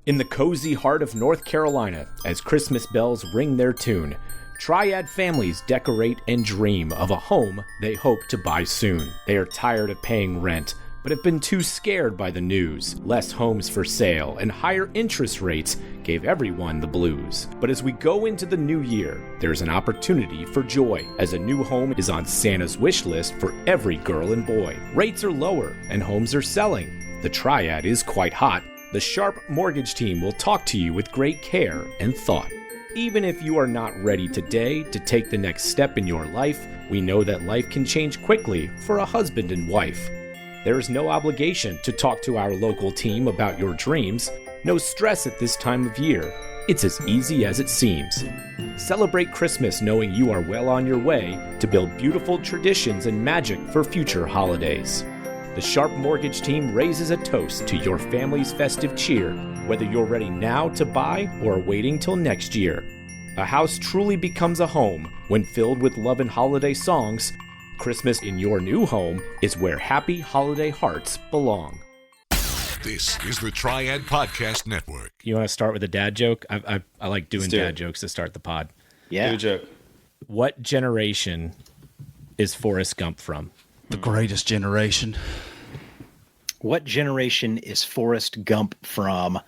In the cozy heart of North Carolina, as Christmas bells ring their tune, Triad families decorate and dream of a home they hope to buy soon. They are tired of paying rent, but have been too scared by the news. Less homes for sale and higher interest rates gave everyone the blues. But as we go into the new year, there's an opportunity for joy, as a new home is on Santa's wish list for every girl and boy. Rates are lower and homes are selling. The Triad is quite hot. The Sharp Mortgage team will talk to you with great care and thought. Even if you are not ready today to take the next step in your life, we know that life can change quickly for a husband and wife. There is no obligation to talk to our local team about your dreams. No stress at this time of year. It's as easy as it seems. Celebrate Christmas knowing you are well on your way to build beautiful traditions and magic for future holidays. The Sharp Mortgage team raises a toast to your family's festive cheer, whether you're ready now to buy or waiting till next year. A house truly becomes a home when filled with love and holiday songs. Christmas in your new home is where happy holiday hearts belong. This is the Triad Podcast Network. You want to start with a dad joke? I like doing dad jokes to start the pod. Yeah. Do a joke. What generation is Forrest Gump from? The greatest generation. What generation is Forrest Gump from?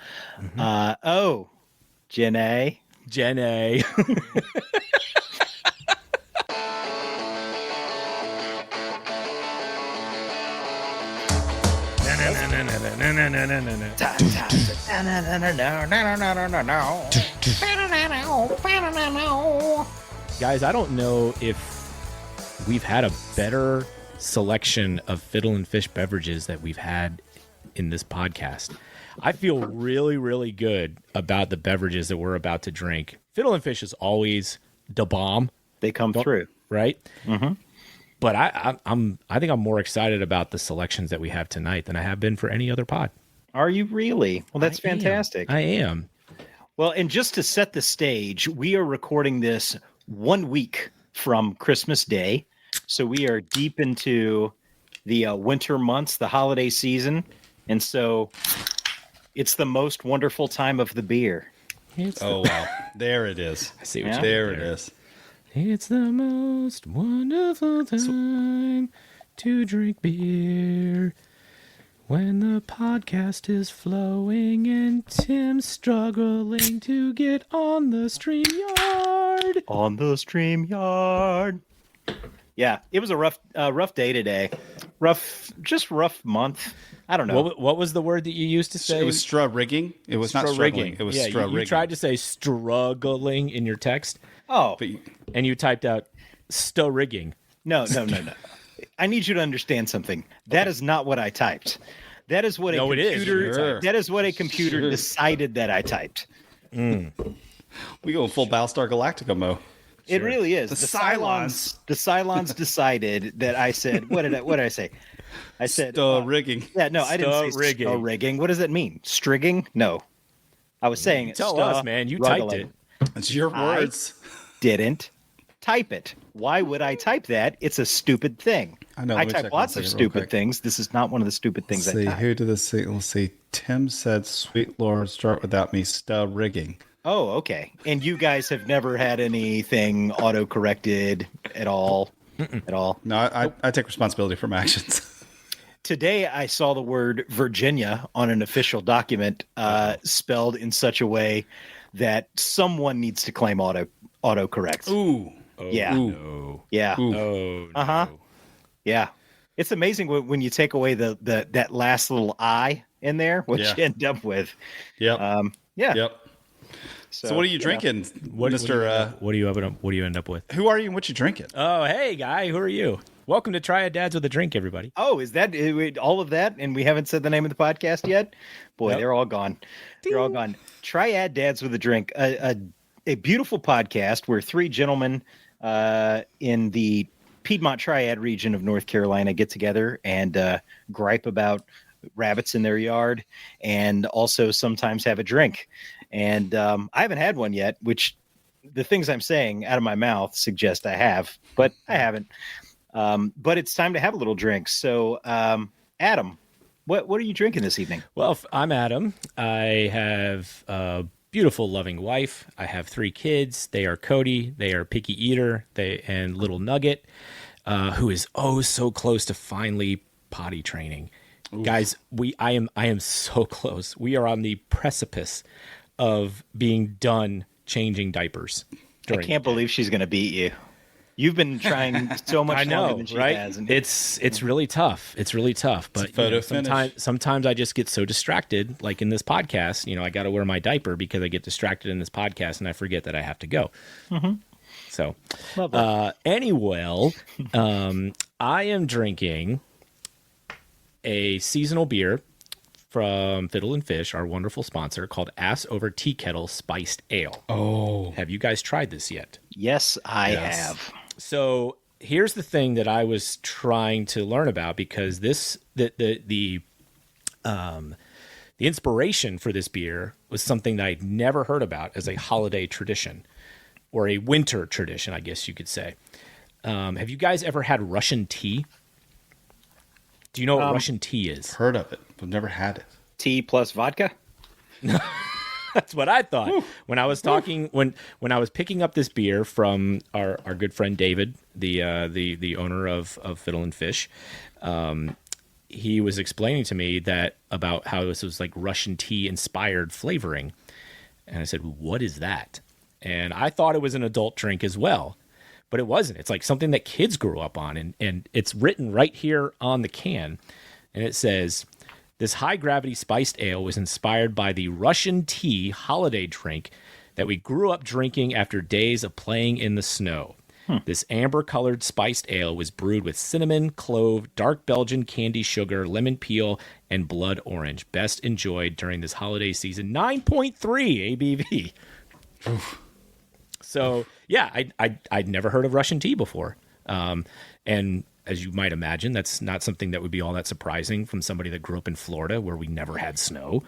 Gen A. Gen A. Guys, I don't know if we've had a better selection of Fiddle and Fish beverages that we've had in this podcast. I feel really, really good about the beverages that we're about to drink. Fiddle and Fish is always the bomb. They come through, right? Mm-hmm. But I think I'm more excited about the selections that we have tonight than I have been for any other pod. Are you really? Well, that's fantastic. I am. Well, and just to set the stage, we are recording this 1 week from Christmas Day. So we are deep into the winter months, the holiday season. And so it's the most wonderful time of the beer. Oh, wow. There it is. I see what you There did it is. It's the most wonderful time to drink beer when the podcast is flowing and Tim's struggling to get on the StreamYard. On the StreamYard. Yeah, it was a rough day today. Rough month. I don't know. What was the word that you used to say? It was straw rigging. It was not struggling. It was straw rigging. You tried to say struggling in your text. Oh. And you typed out sto rigging. No. I need you to understand something. That is not what I typed. That is what That is what a computer decided that I typed. We go full Battlestar Galactica mode. It really is. The Cylons decided that I said, what did I say? I said rigging. Yeah, no, I didn't say rigging. Rigging. What does that mean? Strigging? No. I was saying tell us, man. You typed it. It's your words. Didn't type it. Why would I type that? It's a stupid thing. I know. I type lots of stupid things. This is not one of the stupid things I type. Who did this say? Let's see. Tim said, "Sweet Lord, start without me." Rigging. Oh, okay. And you guys have never had anything auto-corrected at all? At all? No, I take responsibility for my actions. Today, I saw the word Virginia on an official document spelled in such a way that someone needs to claim autocorrect. Ooh. Oh, yeah. No. Yeah. Ooh. Oh, no. Uh-huh. Yeah. It's amazing when you take away that last little I in there, what you end up with. Yep. Yeah. Yep. So what are you drinking, Mr. What do you end up with? Who are you and what you drinking? Oh, hey, guy. Who are you? Welcome to Triad Dads with a Drink, everybody. Oh, is that all of that? And we haven't said the name of the podcast yet? Boy, They're all gone. Ding. They're all gone. Triad Dads with a Drink, a beautiful podcast where three gentlemen in the Piedmont Triad region of North Carolina get together and gripe about rabbits in their yard and also sometimes have a drink. And I haven't had one yet, which the things I'm saying out of my mouth suggest I have, but I haven't. But it's time to have a little drink. So, Adam, What are you drinking this evening? Well, I'm Adam. I have a beautiful, loving wife. I have 3 kids. They are Cody. They are Picky Eater. And little Nugget, who is so close to finally potty training. Oof. Guys, I am so close. We are on the precipice of being done changing diapers. I can't believe she's going to beat you. You've been trying so much longer than she has. And it's really tough. It's really tough. But sometimes I just get so distracted, like in this podcast. I got to wear my diaper because I get distracted in this podcast and I forget that I have to go. Mm-hmm. So, anyway, I am drinking a seasonal beer from Fiddle and Fish, our wonderful sponsor, called Ass Over Tea Kettle Spiced Ale. Oh. Have you guys tried this yet? Yes, I have. So here's the thing that I was trying to learn about, because the inspiration for this beer was something that I'd never heard about as a holiday tradition, or a winter tradition, I guess you could say. Have you guys ever had Russian tea? Do you know what Russian tea is? Heard of it, but never had it. Tea plus vodka? That's what I thought. Woo. When I was talking, when I was picking up this beer from our good friend David, the owner of Fiddle and Fish, he was explaining to me about how this was like Russian tea inspired flavoring, and I said, "What is that?" And I thought it was an adult drink as well. But it wasn't. It's like something that kids grew up on. And it's written right here on the can. And it says, this high-gravity spiced ale was inspired by the Russian tea holiday drink that we grew up drinking after days of playing in the snow. This amber-colored spiced ale was brewed with cinnamon, clove, dark Belgian candy sugar, lemon peel, and blood orange. Best enjoyed during this holiday season. 9.3 ABV. Oof. So, yeah, I'd never heard of Russian tea before. And as you might imagine, that's not something that would be all that surprising from somebody that grew up in Florida where we never had snow.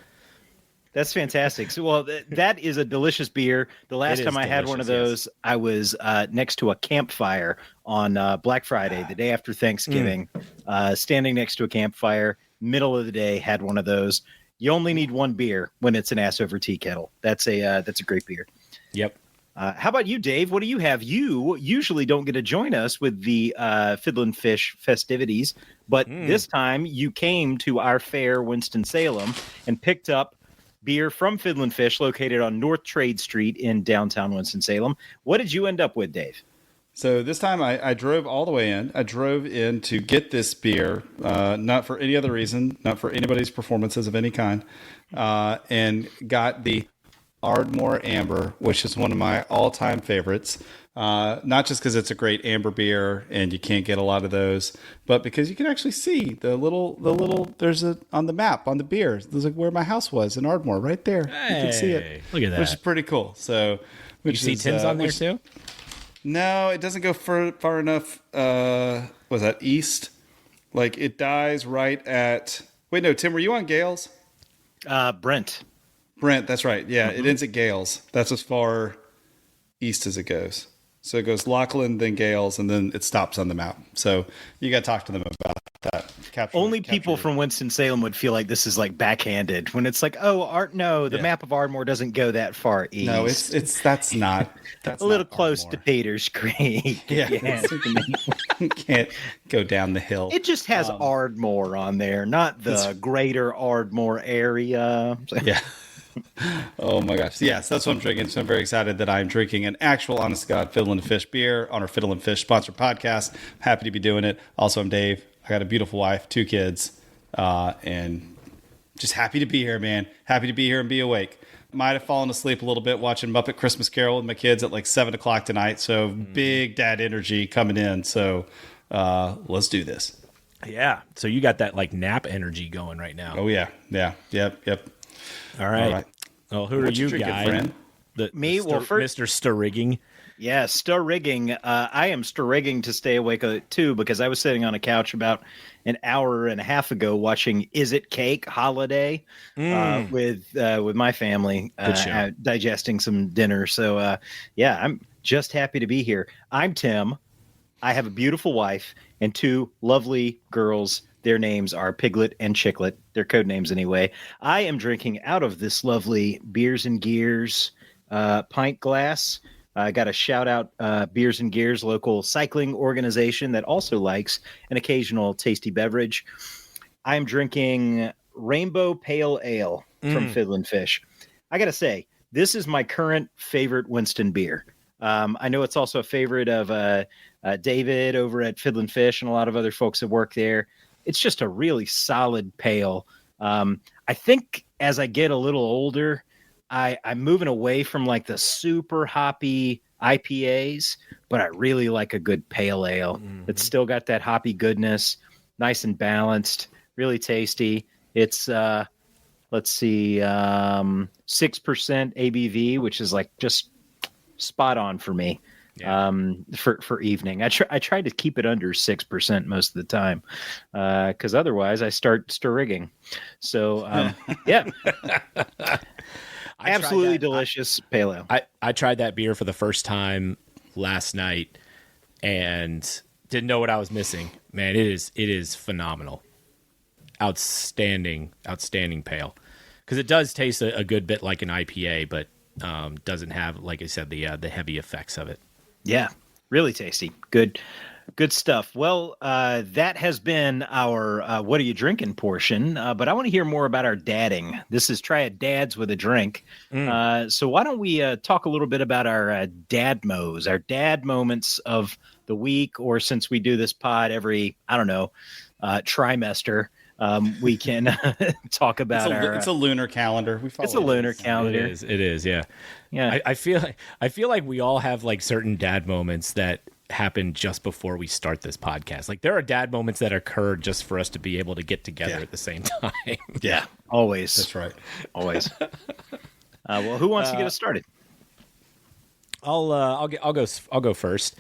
That's fantastic. So, well, that is a delicious beer. The last time I had one of those, yes. I was next to a campfire on Black Friday, the day after Thanksgiving, standing next to a campfire, middle of the day, had one of those. You only need one beer when it's an ass over tea kettle. That's a great beer. Yep. How about you, Dave? What do you have? You usually don't get to join us with the Fiddle and Fish festivities, but this time you came to our fair, Winston-Salem, and picked up beer from Fiddle and Fish located on North Trade Street in downtown Winston-Salem. What did you end up with, Dave? So this time I drove all the way in. I drove in to get this beer, not for any other reason, not for anybody's performances of any kind, and got the Ardmore Amber, which is one of my all-time favorites. Not just because it's a great amber beer and you can't get a lot of those, but because you can actually see the little there's on the map on the beer. There's like where my house was in Ardmore, right there. Hey, you can see it. Look at that, which is pretty cool. So, you see Tim's on there too? No, it doesn't go far enough. Was that east? Like it dies right at. Wait, no, Tim, were you on Gales? Brent, that's right. Yeah, It ends at Gales. That's as far east as it goes. So it goes Lachlan, then Gales, and then it stops on the map. So you got to talk to them about that. Only people from Winston-Salem would feel like this is like backhanded when it's like, the map of Ardmore doesn't go that far east. No, that's not. That's a little not close Ardmore. to Peters Creek. Yeah. You can't go down the hill. It just has Ardmore on there, not the greater Ardmore area. Yeah. Oh my gosh. Yes, that's what I'm drinking. So I'm very excited that I'm drinking an actual honest to God Fiddle and Fish beer on our Fiddle and Fish sponsored podcast. I'm happy to be doing it. Also, I'm Dave. I got a beautiful wife, 2 kids, and just happy to be here, man. Happy to be here and be awake. Might have fallen asleep a little bit watching Muppet Christmas Carol with my kids at like 7 o'clock tonight. So big dad energy coming in. So let's do this. Yeah. So you got that like nap energy going right now. Oh yeah. Yeah. Yep. All right. Well, who are you, guy? Friend? Me? Well, first, Mr. Stirrigging. Yeah, stir-rigging. I am stir-rigging to stay awake too, because I was sitting on a couch about an hour and a half ago watching Is It Cake Holiday with my family, digesting some dinner. So I'm just happy to be here. I'm Tim. I have a beautiful wife and 2 lovely girls, Their names are Piglet and Chicklet. Their code names anyway. I am drinking out of this lovely Beers and Gears pint glass. I got a shout out Beers and Gears, local cycling organization that also likes an occasional tasty beverage. I'm drinking Rainbow Pale Ale from Fiddlin' Fish. I got to say, this is my current favorite Winston beer. I know it's also a favorite of David over at Fiddlin' Fish and a lot of other folks that work there. It's just a really solid pale. I think as I get a little older, I'm moving away from like the super hoppy IPAs, but I really like a good pale ale. It's still got that hoppy goodness, nice and balanced, really tasty. It's let's see, 6% ABV, which is like just spot on for me. Yeah. For evening. I try to keep it under 6% most of the time, because otherwise I start stirrigging. So yeah, absolutely delicious pale ale. I tried that beer for the first time last night and didn't know what I was missing. Man, it is phenomenal. Outstanding pale. Because it does taste a good bit like an IPA, but doesn't have, like I said, the heavy effects of it. Yeah, really tasty. Good stuff. Well, that has been our What Are You Drinking portion, but I want to hear more about our dadding. This is Triad Dads with a Drink. So why don't we talk a little bit about our dad-mos, our dad moments of the week, or since we do this pod every, I don't know, trimester, we can talk about it's a lunar calendar. It's a lunar calendar. It is. Yeah. Yeah. I feel like we all have like certain dad moments that happen just before we start this podcast. Like there are dad moments that occur just for us to be able to get together at the same time. Yeah. Always. That's right. Always. Well, who wants to get us started? I'll go first.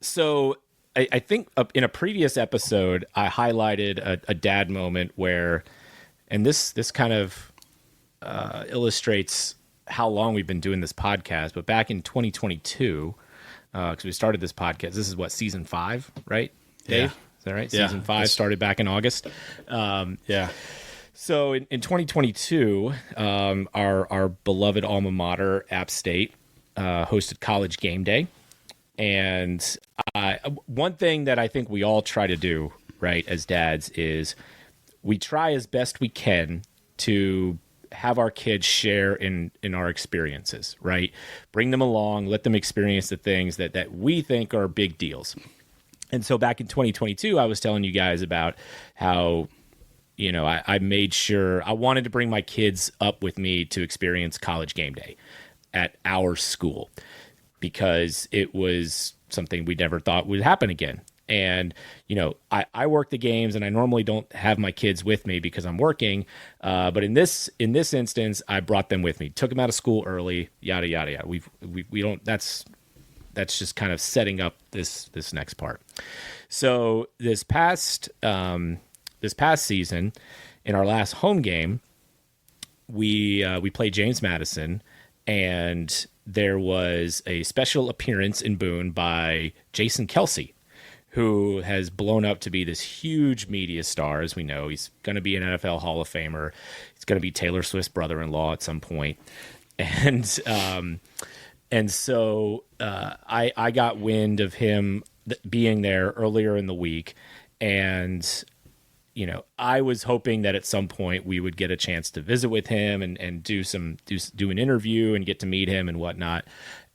So I think in a previous episode, I highlighted a dad moment where, and this kind of illustrates how long we've been doing this podcast. But back in 2022, because we started this podcast, this is what, season 5, right, Dave? Yeah. Is that right? Yeah. Season 5 started back in August. Yeah. So in 2022, our beloved alma mater, App State, hosted College Game Day. And one thing that I think we all try to do, right, as dads, is we try as best we can to have our kids share in our experiences, right? Bring them along, let them experience the things that we think are big deals. And so back in 2022, I was telling you guys about how, you know, I made sure I wanted to bring my kids up with me to experience College Game Day at our school, because it was something we never thought would happen again. And, you know, I work the games and I normally don't have my kids with me because I'm working. But in this instance, I brought them with me, took them out of school early, yada, yada, yada. We don't, that's just kind of setting up this next part. So this past season, in our last home game, we played James Madison, and there was a special appearance in Boone by Jason Kelce, who has blown up to be this huge media star. As we know, he's going to be an NFL Hall of Famer. He's going to be Taylor Swift's brother-in-law at some point. And so I got wind of him being there earlier in the week. And, you know, I was hoping that at some point we would get a chance to visit with him and do an interview and get to meet him and whatnot.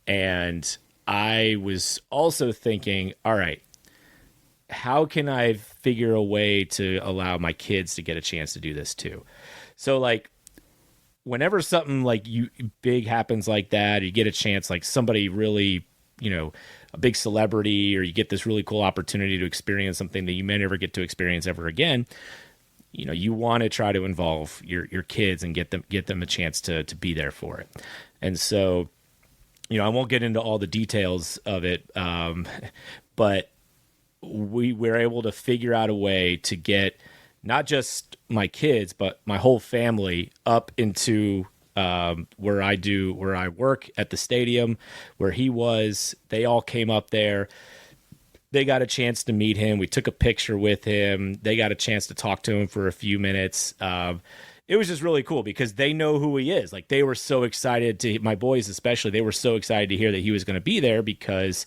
And I was also thinking, all right, how can I figure a way to allow my kids to get a chance to do this too? So like, whenever something like big happens like that, you get a chance, like somebody really, you know, a big celebrity, or you get this really cool opportunity to experience something that you may never get to experience ever again. You know, you want to try to involve your kids and get them a chance to be there for it. And so, you know, I won't get into all the details of it, but we were able to figure out a way to get not just my kids, but my whole family up into where I work at the stadium, where he was. They all came up there, they got a chance to meet him. We took a picture with him. They got a chance to talk to him for a few minutes. It was just really cool because they know who he is. Like, they were so excited to, my boys especially, they were so excited to hear that he was going to be there because,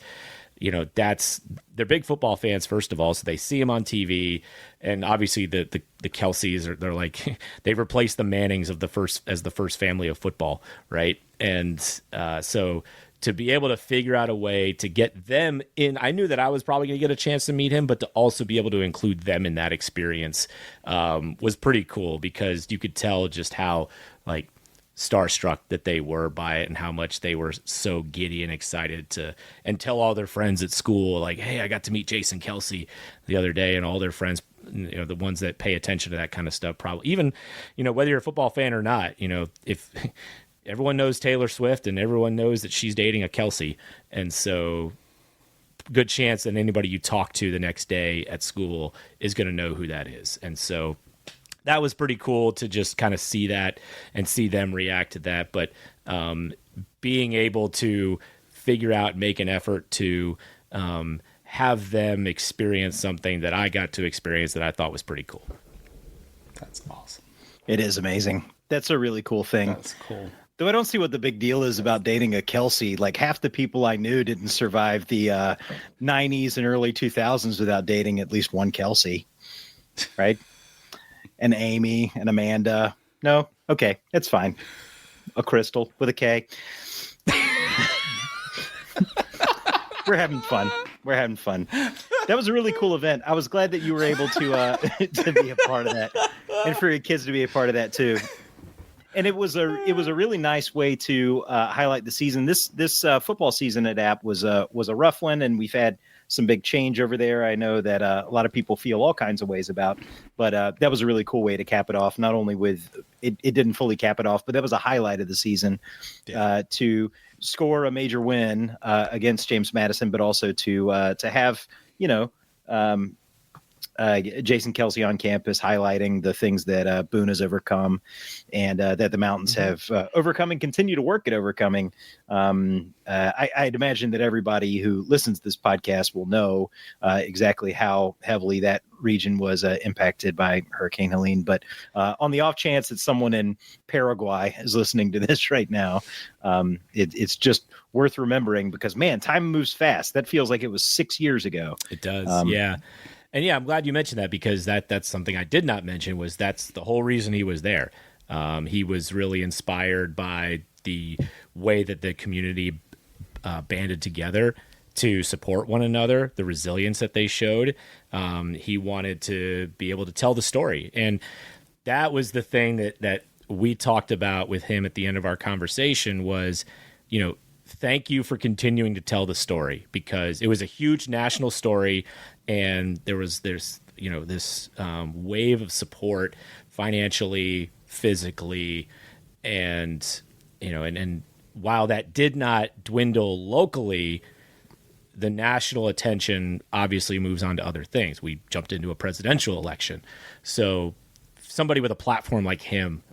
you know, they're big football fans, first of all. So they see him on TV, and obviously the Kelseys they're like, they replaced the Mannings as the first family of football. Right. And, so to be able to figure out a way to get them in, I knew that I was probably going to get a chance to meet him, but to also be able to include them in that experience was pretty cool because you could tell just how like starstruck that they were by it and how much they were so giddy and excited to, and tell all their friends at school, like, hey, I got to meet Jason Kelsey the other day, and all their friends, you know, the ones that pay attention to that kind of stuff, probably even, you know, whether you're a football fan or not, you know, if everyone knows Taylor Swift and everyone knows that she's dating a Kelsey. And so good chance that anybody you talk to the next day at school is going to know who that is. And so that was pretty cool to just kind of see that and see them react to that. But being able to figure out, make an effort to have them experience something that I got to experience that I thought was pretty cool. That's awesome. It is amazing. That's a really cool thing. That's cool. Though I don't see what the big deal is about dating a Kelsey. Like, half the people I knew didn't survive the 90s and early 2000s without dating at least one Kelsey, right? And Amy and Amanda. No? Okay, that's fine. A Crystal with a K. We're having fun. We're having fun. That was a really cool event. I was glad that you were able to be a part of that, and for your kids to be a part of that too. And it was a really nice way to highlight the season. This football season at App was a rough one, and we've had some big change over there. I know that a lot of people feel all kinds of ways about, but that was a really cool way to cap it off. Not only with it didn't fully cap it off, but that was a highlight of the season to score a major win against James Madison, but also to have, you know, Jason Kelsey on campus highlighting the things that Boone has overcome and that the Mountains have overcome and continue to work at overcoming. I'd imagine that everybody who listens to this podcast will know exactly how heavily that region was impacted by Hurricane Helene. But on the off chance that someone in Paraguay is listening to this right now, it's just worth remembering because, man, time moves fast. That feels like it was 6 years ago. It does. Yeah. And yeah, I'm glad you mentioned that because that's something I did not mention was that's the whole reason he was there. He was really inspired by the way that the community banded together to support one another, the resilience that they showed. He wanted to be able to tell the story. And that was the thing that we talked about with him at the end of our conversation was, you know, thank you for continuing to tell the story because it was a huge national story. And there's you know, this wave of support financially, physically, and, you know, and while that did not dwindle locally, the national attention obviously moves on to other things. We jumped into a presidential election. So somebody with a platform like him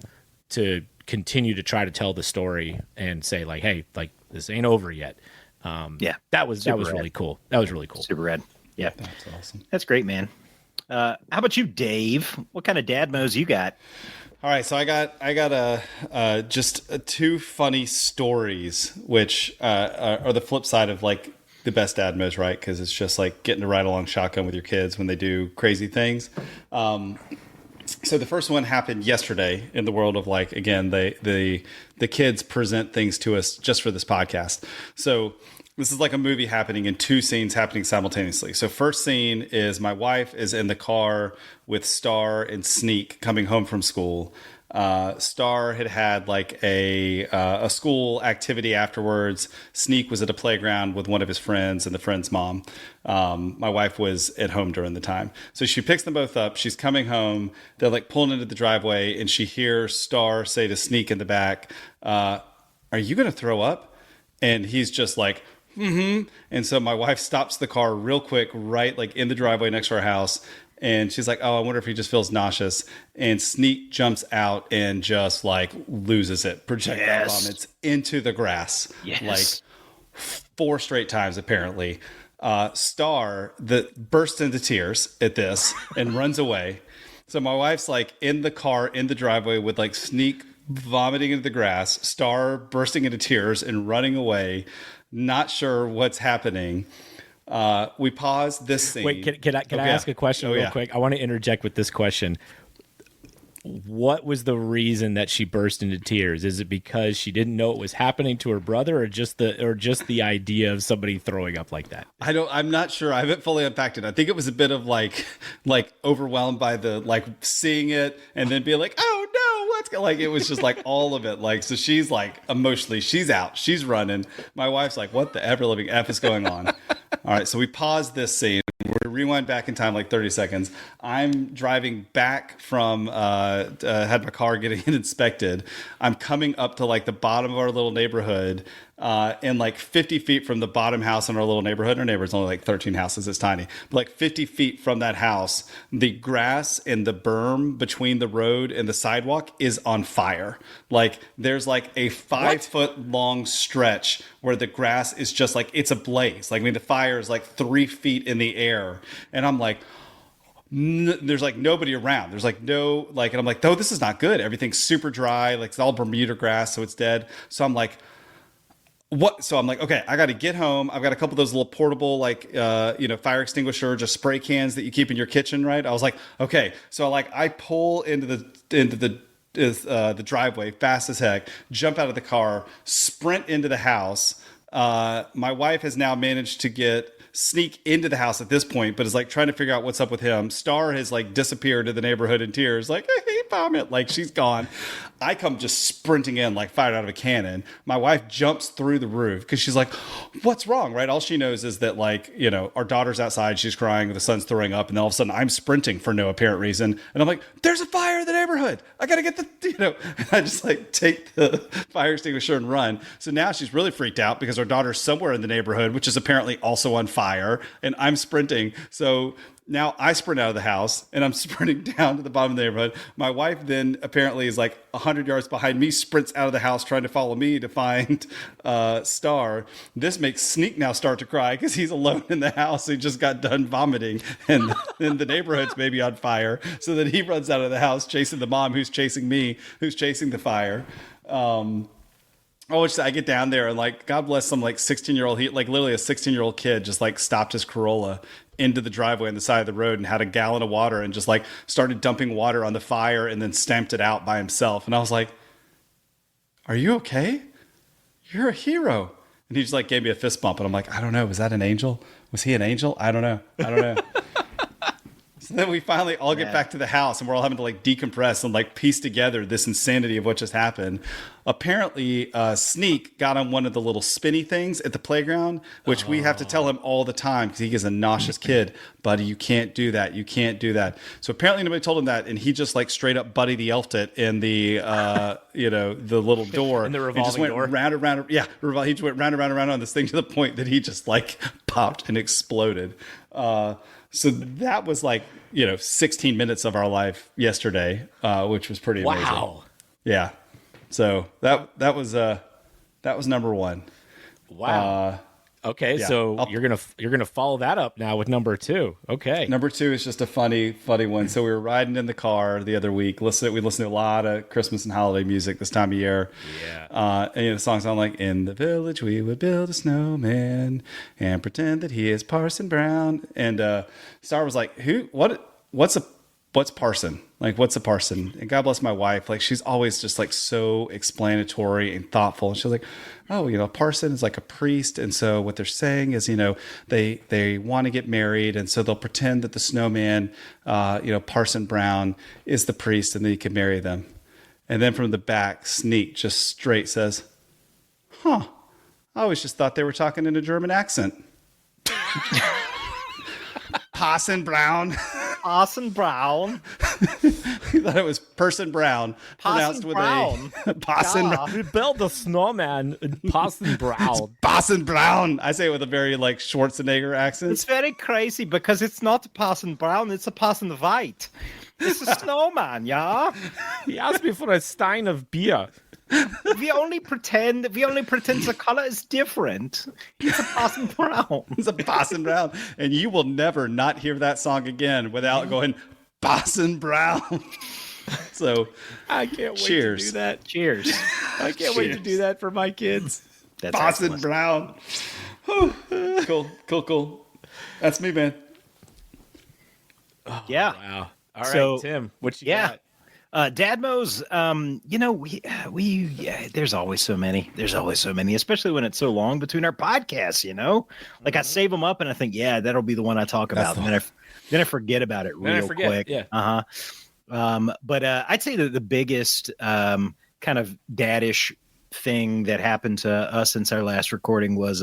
to continue to try to tell the story and say like, hey, like this ain't over yet. That was really cool. That was really cool. Super rad. Yeah, That's awesome. That's great, man. How about you, Dave? What kind of dad mo's you got? All right, so I got just two funny stories, which are the flip side of like the best dad mo's, right? Because it's just like getting to ride along shotgun with your kids when they do crazy things. So the first one happened yesterday in the world of like, again, the kids present things to us just for this podcast. So this is like a movie happening in two scenes happening simultaneously. So first scene is my wife is in the car with Star and Sneak coming home from school. Star had like a school activity afterwards. Sneak was at a playground with one of his friends and the friend's mom. My wife was at home during the time. So she picks them both up. She's coming home. They're like pulling into the driveway and she hears Star say to Sneak in the back, are you going to throw up? And he's just like, mm-hmm. And so my wife stops the car real quick, right like in the driveway next to our house. And she's like, oh, I wonder if he just feels nauseous. And Sneak jumps out and just like loses it. Projectile vomits into the grass. Yes. Like 4 straight times, apparently. Star that bursts into tears at this and runs away. So my wife's like in the car in the driveway with like Sneak vomiting into the grass, Star bursting into tears and running away, not sure what's happening. We pause this scene. Wait, can I ask a question real quick? I want to interject with this question. What was the reason that she burst into tears? Is it because she didn't know it was happening to her brother, or just the idea of somebody throwing up like that? I'm not sure. I haven't fully unpacked it. I think it was a bit of like overwhelmed by the like seeing it and then being like, oh no, what's like, it was just like all of it. Like, so she's like emotionally, she's out, she's running. My wife's like, what the ever living F is going on? All right. So we pause this scene. We're rewind back in time like 30 seconds. I'm driving back from had my car getting it inspected. I'm coming up to like the bottom of our little neighborhood, and like 50 feet from the bottom house in our little neighborhood. Our neighborhood's only like 13 houses. It's tiny. But like 50 feet from that house, the grass and the berm between the road and the sidewalk is on fire. Like there's like a 5-foot long stretch where the grass is just like, it's ablaze. Like, I mean, the fire is like 3 feet in the air. And I'm like, there's like nobody around. There's like no, like, and I'm like, oh, this is not good. Everything's super dry. Like it's all Bermuda grass. So it's dead. So I'm like, what? So I'm like, okay, I got to get home. I've got a couple of those little portable, like, fire extinguisher, just spray cans that you keep in your kitchen. Right. I was like, okay. So like I pull into the driveway fast as heck, jump out of the car, sprint into the house. My wife has now managed to sneak into the house at this point, but is like trying to figure out what's up with him. Star has like disappeared to the neighborhood in tears, like, hey, vomit, like she's gone. I come just sprinting in, like fired out of a cannon. My wife jumps through the roof because she's like, what's wrong, right? All she knows is that, like, our daughter's outside, she's crying, the son's throwing up, and then all of a sudden I'm sprinting for no apparent reason. And I'm like, there's a fire in the neighborhood. I got to get I just like take the fire extinguisher and run. So now she's really freaked out because our daughter's somewhere in the neighborhood, which is apparently also on fire, and I'm sprinting. So now I sprint out of the house and I'm sprinting down to the bottom of the neighborhood. My wife then apparently is like 100 yards behind me, sprints out of the house trying to follow me to find Star. This makes Sneak now start to cry because he's alone in the house. He just got done vomiting and the neighborhood's maybe on fire. So then he runs out of the house chasing the mom who's chasing me, who's chasing the fire. I get down there and like, God bless some like 16-year-old, like literally a 16-year-old kid just like stopped his Corolla into the driveway on the side of the road and had a gallon of water and just like started dumping water on the fire and then stamped it out by himself. And I was like, are you okay? You're a hero. And he just like gave me a fist bump and I'm like, I don't know. Was that an angel? Was he an angel? I don't know. So then we finally all get back to the house and we're all having to like decompress and like piece together this insanity of what just happened. Apparently, Sneak got on one of the little spinny things at the playground, which we have to tell him all the time because he is a nauseous kid. Buddy, you can't do that. You can't do that. So apparently nobody told him that. And he just like straight up Buddy the Elfed it in the, the little door. In the revolving he just went door? round and round. Yeah, he just went round and round and round on this thing to the point that he just like popped and exploded. So that was like, 16 minutes of our life yesterday, which was pretty amazing. Wow. Yeah. So that was number one. Wow. Okay, yeah. so you're gonna follow that up now with number 2. Okay. Number 2 is just a funny one. So we were riding in the car the other week. We listened to a lot of Christmas and holiday music this time of year. Yeah. And the songs sound like, "In the village we would build a snowman and pretend that he is Parson Brown." And Star was like, What's Parson? Like, what's a parson? And God bless my wife. Like, she's always just like so explanatory and thoughtful. And she's like, oh, parson is like a priest. And so what they're saying is, they want to get married. And so they'll pretend that the snowman, Parson Brown is the priest and then he can marry them. And then from the back, Sneak just straight says, I always just thought they were talking in a German accent. Parson Brown. Parson Brown. He thought it was Person Brown. Pronounced with Brown. a Parson Brown. We built the snowman in Parson Brown. Parson Brown. I say it with a very like Schwarzenegger accent. It's very crazy because it's not a Parson Brown, it's a Parson White. It's a snowman, yeah? He asked me for a stein of beer. We only pretend the color is different. It's a Parson Brown. It's a Boston Brown. And you will never not hear that song again without going, Boston Brown. So I can't wait cheers. to do that. Cheers. I can't wait to do that for my kids. That's Boston excellent. Brown. Whew. Cool. That's me, man. Yeah. Wow. All right, So, Tim, what you yeah. got? Dadmos, there's always so many. There's always so many, especially when it's so long between our podcasts, Like I save them up and I think, yeah, that'll be the one I talk about. And then I forget about it real quick. Yeah. But I'd say that the biggest kind of daddish thing that happened to us since our last recording was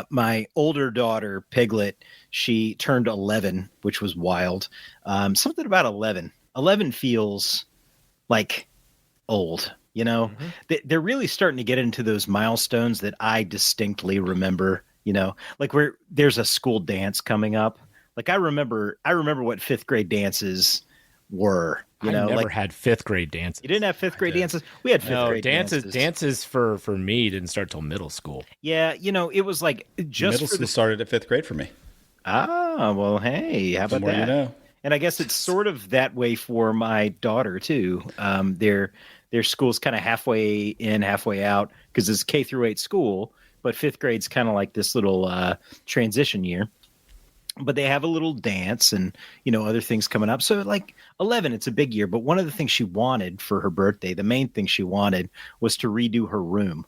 my older daughter, Piglet, she turned 11, which was wild. Something about 11. 11 feels like old, They're really starting to get into those milestones that I distinctly remember, like where there's a school dance coming up. Like I remember what fifth grade dances were. I never had fifth grade dances. You didn't have fifth grade dances? We had fifth grade dances. Dances for me didn't start till middle school. Yeah, it was like just middle school started at 5th grade for me. Ah, well, hey, how about The more that? you know. And I guess it's sort of that way for my daughter too. Their school's kind of halfway in, halfway out because it's K through 8 school, but 5th grade's kind of like this little transition year. But they have a little dance and, other things coming up. So like 11, it's a big year. But one of the things she wanted for her birthday, the main thing she wanted was to redo her room.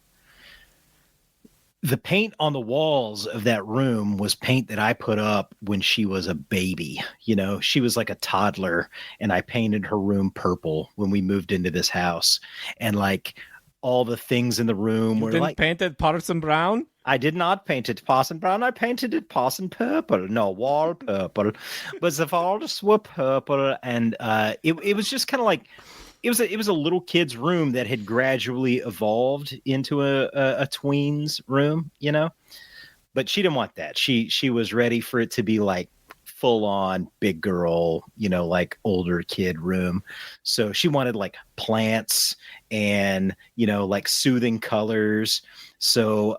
The paint on the walls of that room was paint that I put up when she was a baby. She was like a toddler and I painted her room purple when we moved into this house. And like all the things in the room were like painted Parson Brown. I did not paint it Parson Brown. I painted it Parson Purple. No, wall purple. But the walls were purple. And it was just kind of like, it was a little kid's room that had gradually evolved into a tween's room, But she didn't want that. She was ready for it to be like full on big girl, like older kid room. So she wanted like plants and, like soothing colors. So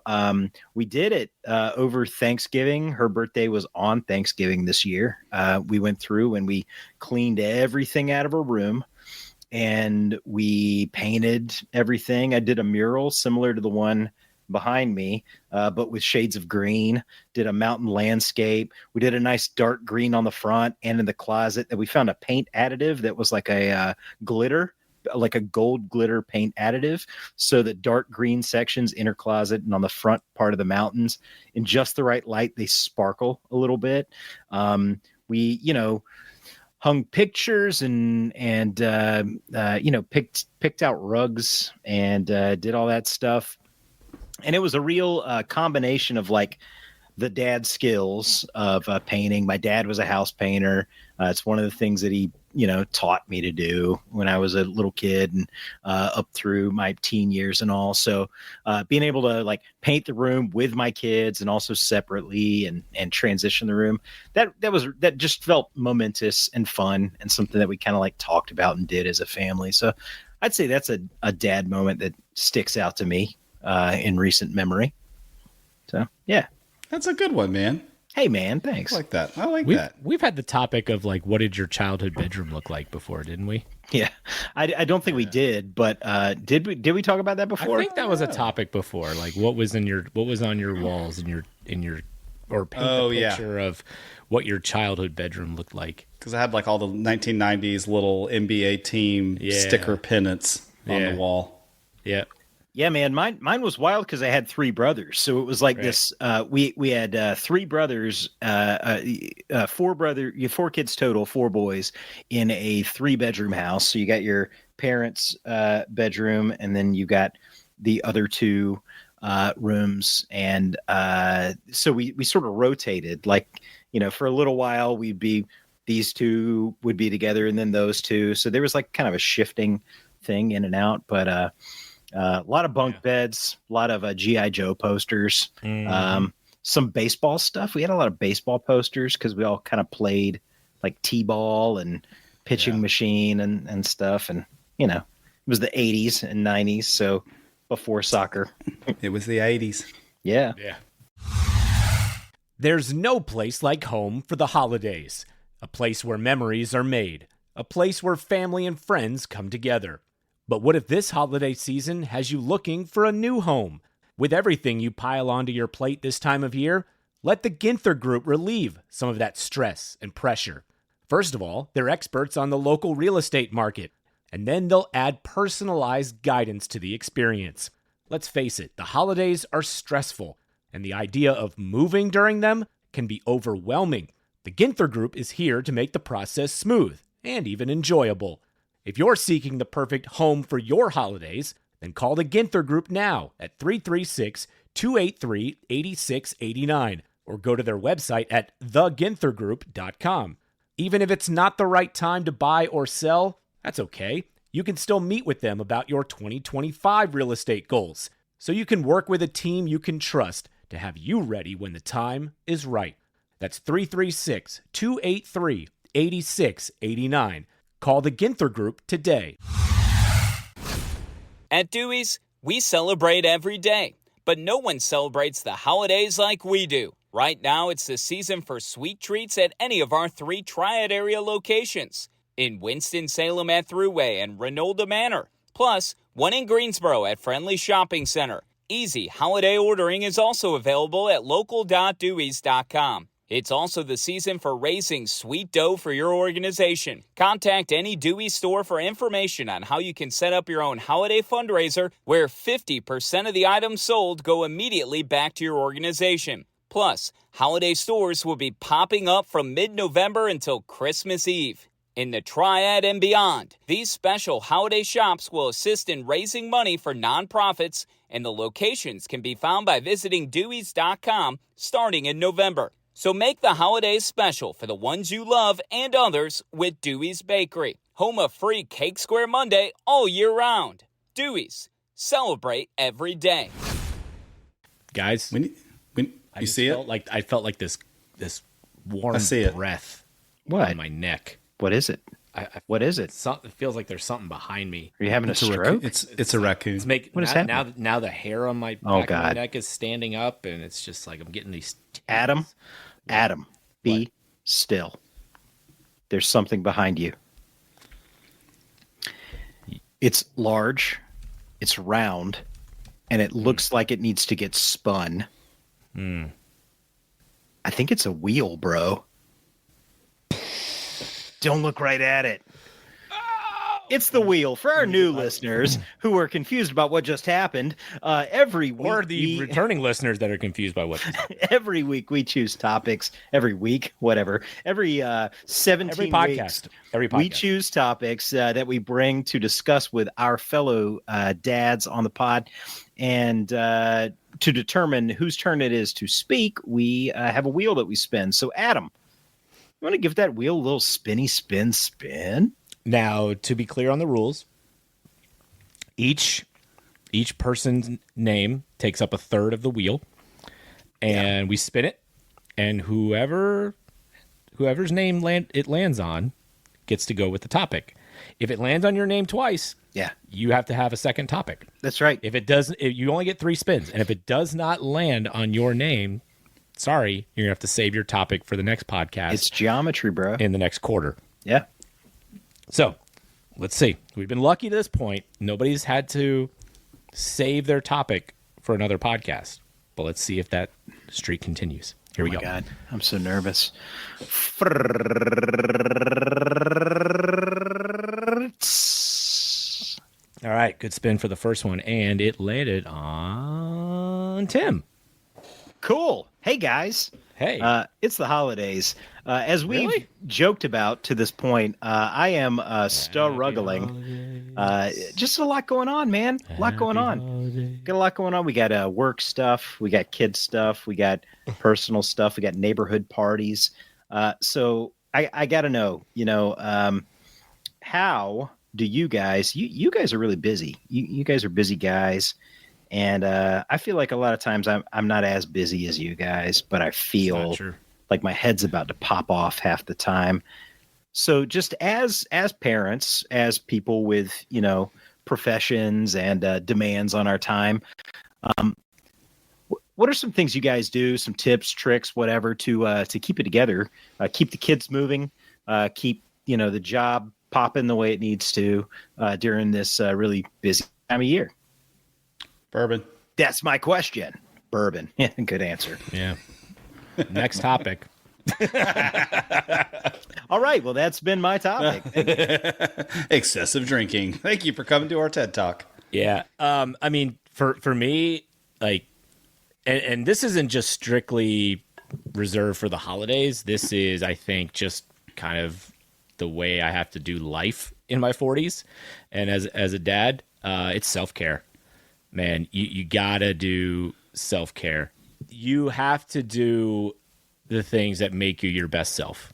we did it over Thanksgiving. Her birthday was on Thanksgiving this year. We went through and we cleaned everything out of her room. And we painted everything. I did a mural similar to the one behind me, but with shades of green. Did a mountain landscape. We did a nice dark green on the front and in the closet. That we found a paint additive that was like a glitter, like a gold glitter paint additive. So the dark green sections, inner closet, and on the front part of the mountains, in just the right light, they sparkle a little bit. We, hung pictures and picked out rugs and did all that stuff. And it was a real combination of like the dad skills of painting. My dad was a house painter. It's one of the things that he, taught me to do when I was a little kid and up through my teen years and all. So being able to like paint the room with my kids and also separately and transition the room, that just felt momentous and fun and something that we kind of like talked about and did as a family. So I'd say that's a dad moment that sticks out to me in recent memory. So, yeah. That's a good one, man. Hey, man, thanks. I like that. I like that. We've had the topic of like, what did your childhood bedroom look like before, didn't we? Yeah, I don't think we did, but did we talk about that before? I think that was a topic before. Like, what was on your walls or paint a picture of what your childhood bedroom looked like. Because I had like all the 1990s little NBA team sticker pennants on the wall. Yeah. Yeah, man, mine was wild because I had 3 brothers. So it was like this. We had 3 brothers, 4 kids total, 4 boys in a 3-bedroom house. So you got your parents' bedroom, and then you got the other 2 rooms, and so we sort of rotated. Like, for a little while, these 2 would be together, and then those 2. So there was like kind of a shifting thing in and out, but a lot of bunk beds, a lot of G.I. Joe posters, some baseball stuff. We had a lot of baseball posters because we all kind of played like T-ball and pitching machine and stuff. And, was the 80s and 90s, so before soccer. It was the 80s. Yeah. Yeah. There's no place like home for the holidays. A place where memories are made. A place where family and friends come together. But what if this holiday season has you looking for a new home? With everything you pile onto your plate this time of year, let the Ginther Group relieve some of that stress and pressure. First of all, they're experts on the local real estate market, and then they'll add personalized guidance to the experience. Let's face it, the holidays are stressful, and the idea of moving during them can be overwhelming. The Ginther Group is here to make the process smooth and even enjoyable. If you're seeking the perfect home for your holidays, then call the Ginther Group now at 336-283-8689 or go to their website at theginthergroup.com. Even if it's not the right time to buy or sell, that's okay. You can still meet with them about your 2025 real estate goals, so you can work with a team you can trust to have you ready when the time is right. That's 336-283-8689. Call the Ginther Group today. At Dewey's, we celebrate every day, but no one celebrates the holidays like we do. Right now, it's the season for sweet treats at any of our 3 Triad area locations. In Winston-Salem at Thruway and Renolda Manor, plus one in Greensboro at Friendly Shopping Center. Easy holiday ordering is also available at local.deweys.com. It's also the season for raising sweet dough for your organization. Contact any Dewey store for information on how you can set up your own holiday fundraiser where 50% of the items sold go immediately back to your organization. Plus, holiday stores will be popping up from mid-November until Christmas Eve. In the Triad and beyond, these special holiday shops will assist in raising money for nonprofits, and the locations can be found by visiting Deweys.com starting in November. So make the holidays special for the ones you love and others with Dewey's Bakery, home of free Cake Square Monday all year round. Dewey's, celebrate every day. Guys, You see it? I felt like this warm breath on my neck. What is it? What is it? It feels like there's something behind me. Are you having a stroke? It's a raccoon. What is happening? Now the hair on my back of my neck is standing up, and it's just like I'm getting these. Adam, be still. There's something behind you. It's large, it's round, and it looks like it needs to get spun. I think it's a wheel, bro. Don't look right at it. It's the wheel. For our new listeners who are confused about what just happened, every week... Or the returning listeners that are confused by what just happened. Every week we choose topics. Every week, whatever. Every 17 weeks, we choose topics that we bring to discuss with our fellow dads on the pod. And to determine whose turn it is to speak, we have a wheel that we spin. So, Adam, you want to give that wheel a little spinny spin? Now, to be clear on the rules, each person's name takes up a third of the wheel, and we spin it, and whoever's name it lands on gets to go with the topic. If it lands on your name twice, you have to have a second topic. That's right. If it doesn't, you only get 3 spins, and if it does not land on your name, sorry, you're gonna have to save your topic for the next podcast. It's geometry, bro. In the next quarter. Yeah. So, let's see. We've been lucky to this point. Nobody's had to save their topic for another podcast. But let's see if that streak continues. Here we go. Oh, my God. I'm so nervous. All right. Good spin for the first one. And it landed on Tim. Cool. Hey, guys. Hey. It's the holidays. As we've joked about to this point, I am struggling. Just a lot going on, man. A lot going on. Got a lot going on. We got work stuff. We got kid stuff. We got personal stuff. We got neighborhood parties. So I got to know, how do you guys, you guys are really busy. You guys are busy guys. And I feel like a lot of times I'm not as busy as you guys, but I feel like my head's about to pop off half the time. So just as parents, as people with, professions and demands on our time. What are some things you guys do? Some tips, tricks, whatever, to keep it together, keep the kids moving, keep the job popping the way it needs to during this really busy time of year? Bourbon. That's my question. Bourbon. Good answer. Yeah. Next topic. All right. Well, that's been my topic. Excessive drinking. Thank you for coming to our TED Talk. Yeah. I mean, for me, like, and this isn't just strictly reserved for the holidays. This is, I think, just kind of the way I have to do life in my 40s. And as a dad, it's self-care. Man, you gotta do self-care. You have to do the things that make you your best self,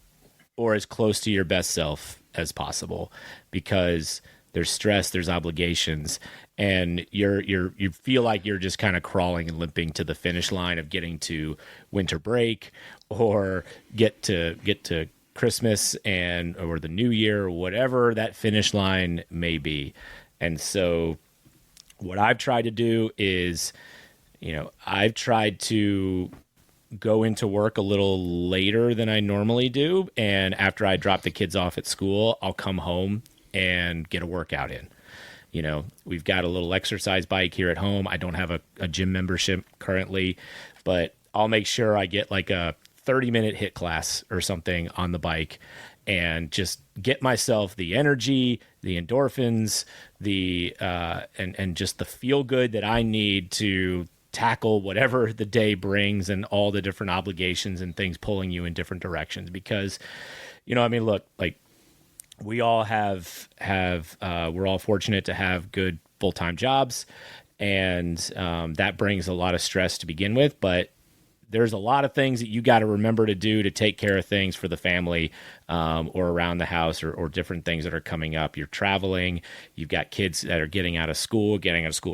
or as close to your best self as possible, because there's stress, there's obligations, and you feel like you're just kind of crawling and limping to the finish line of getting to winter break, or get to Christmas or the New Year, or whatever that finish line may be. And so what I've tried to do is, I've tried to go into work a little later than I normally do. And after I drop the kids off at school, I'll come home and get a workout in. We've got a little exercise bike here at home. I don't have a gym membership currently, but I'll make sure I get like a 30-minute HIIT class or something on the bike and just get myself the energy, the endorphins, and just the feel good that I need to tackle whatever the day brings and all the different obligations and things pulling you in different directions. Because, look, like, we all we're all fortunate to have good full-time jobs, and that brings a lot of stress to begin with, but there's a lot of things that you got to remember to do to take care of things for the family, or around the house, or different things that are coming up. You're traveling, you've got kids that are getting out of school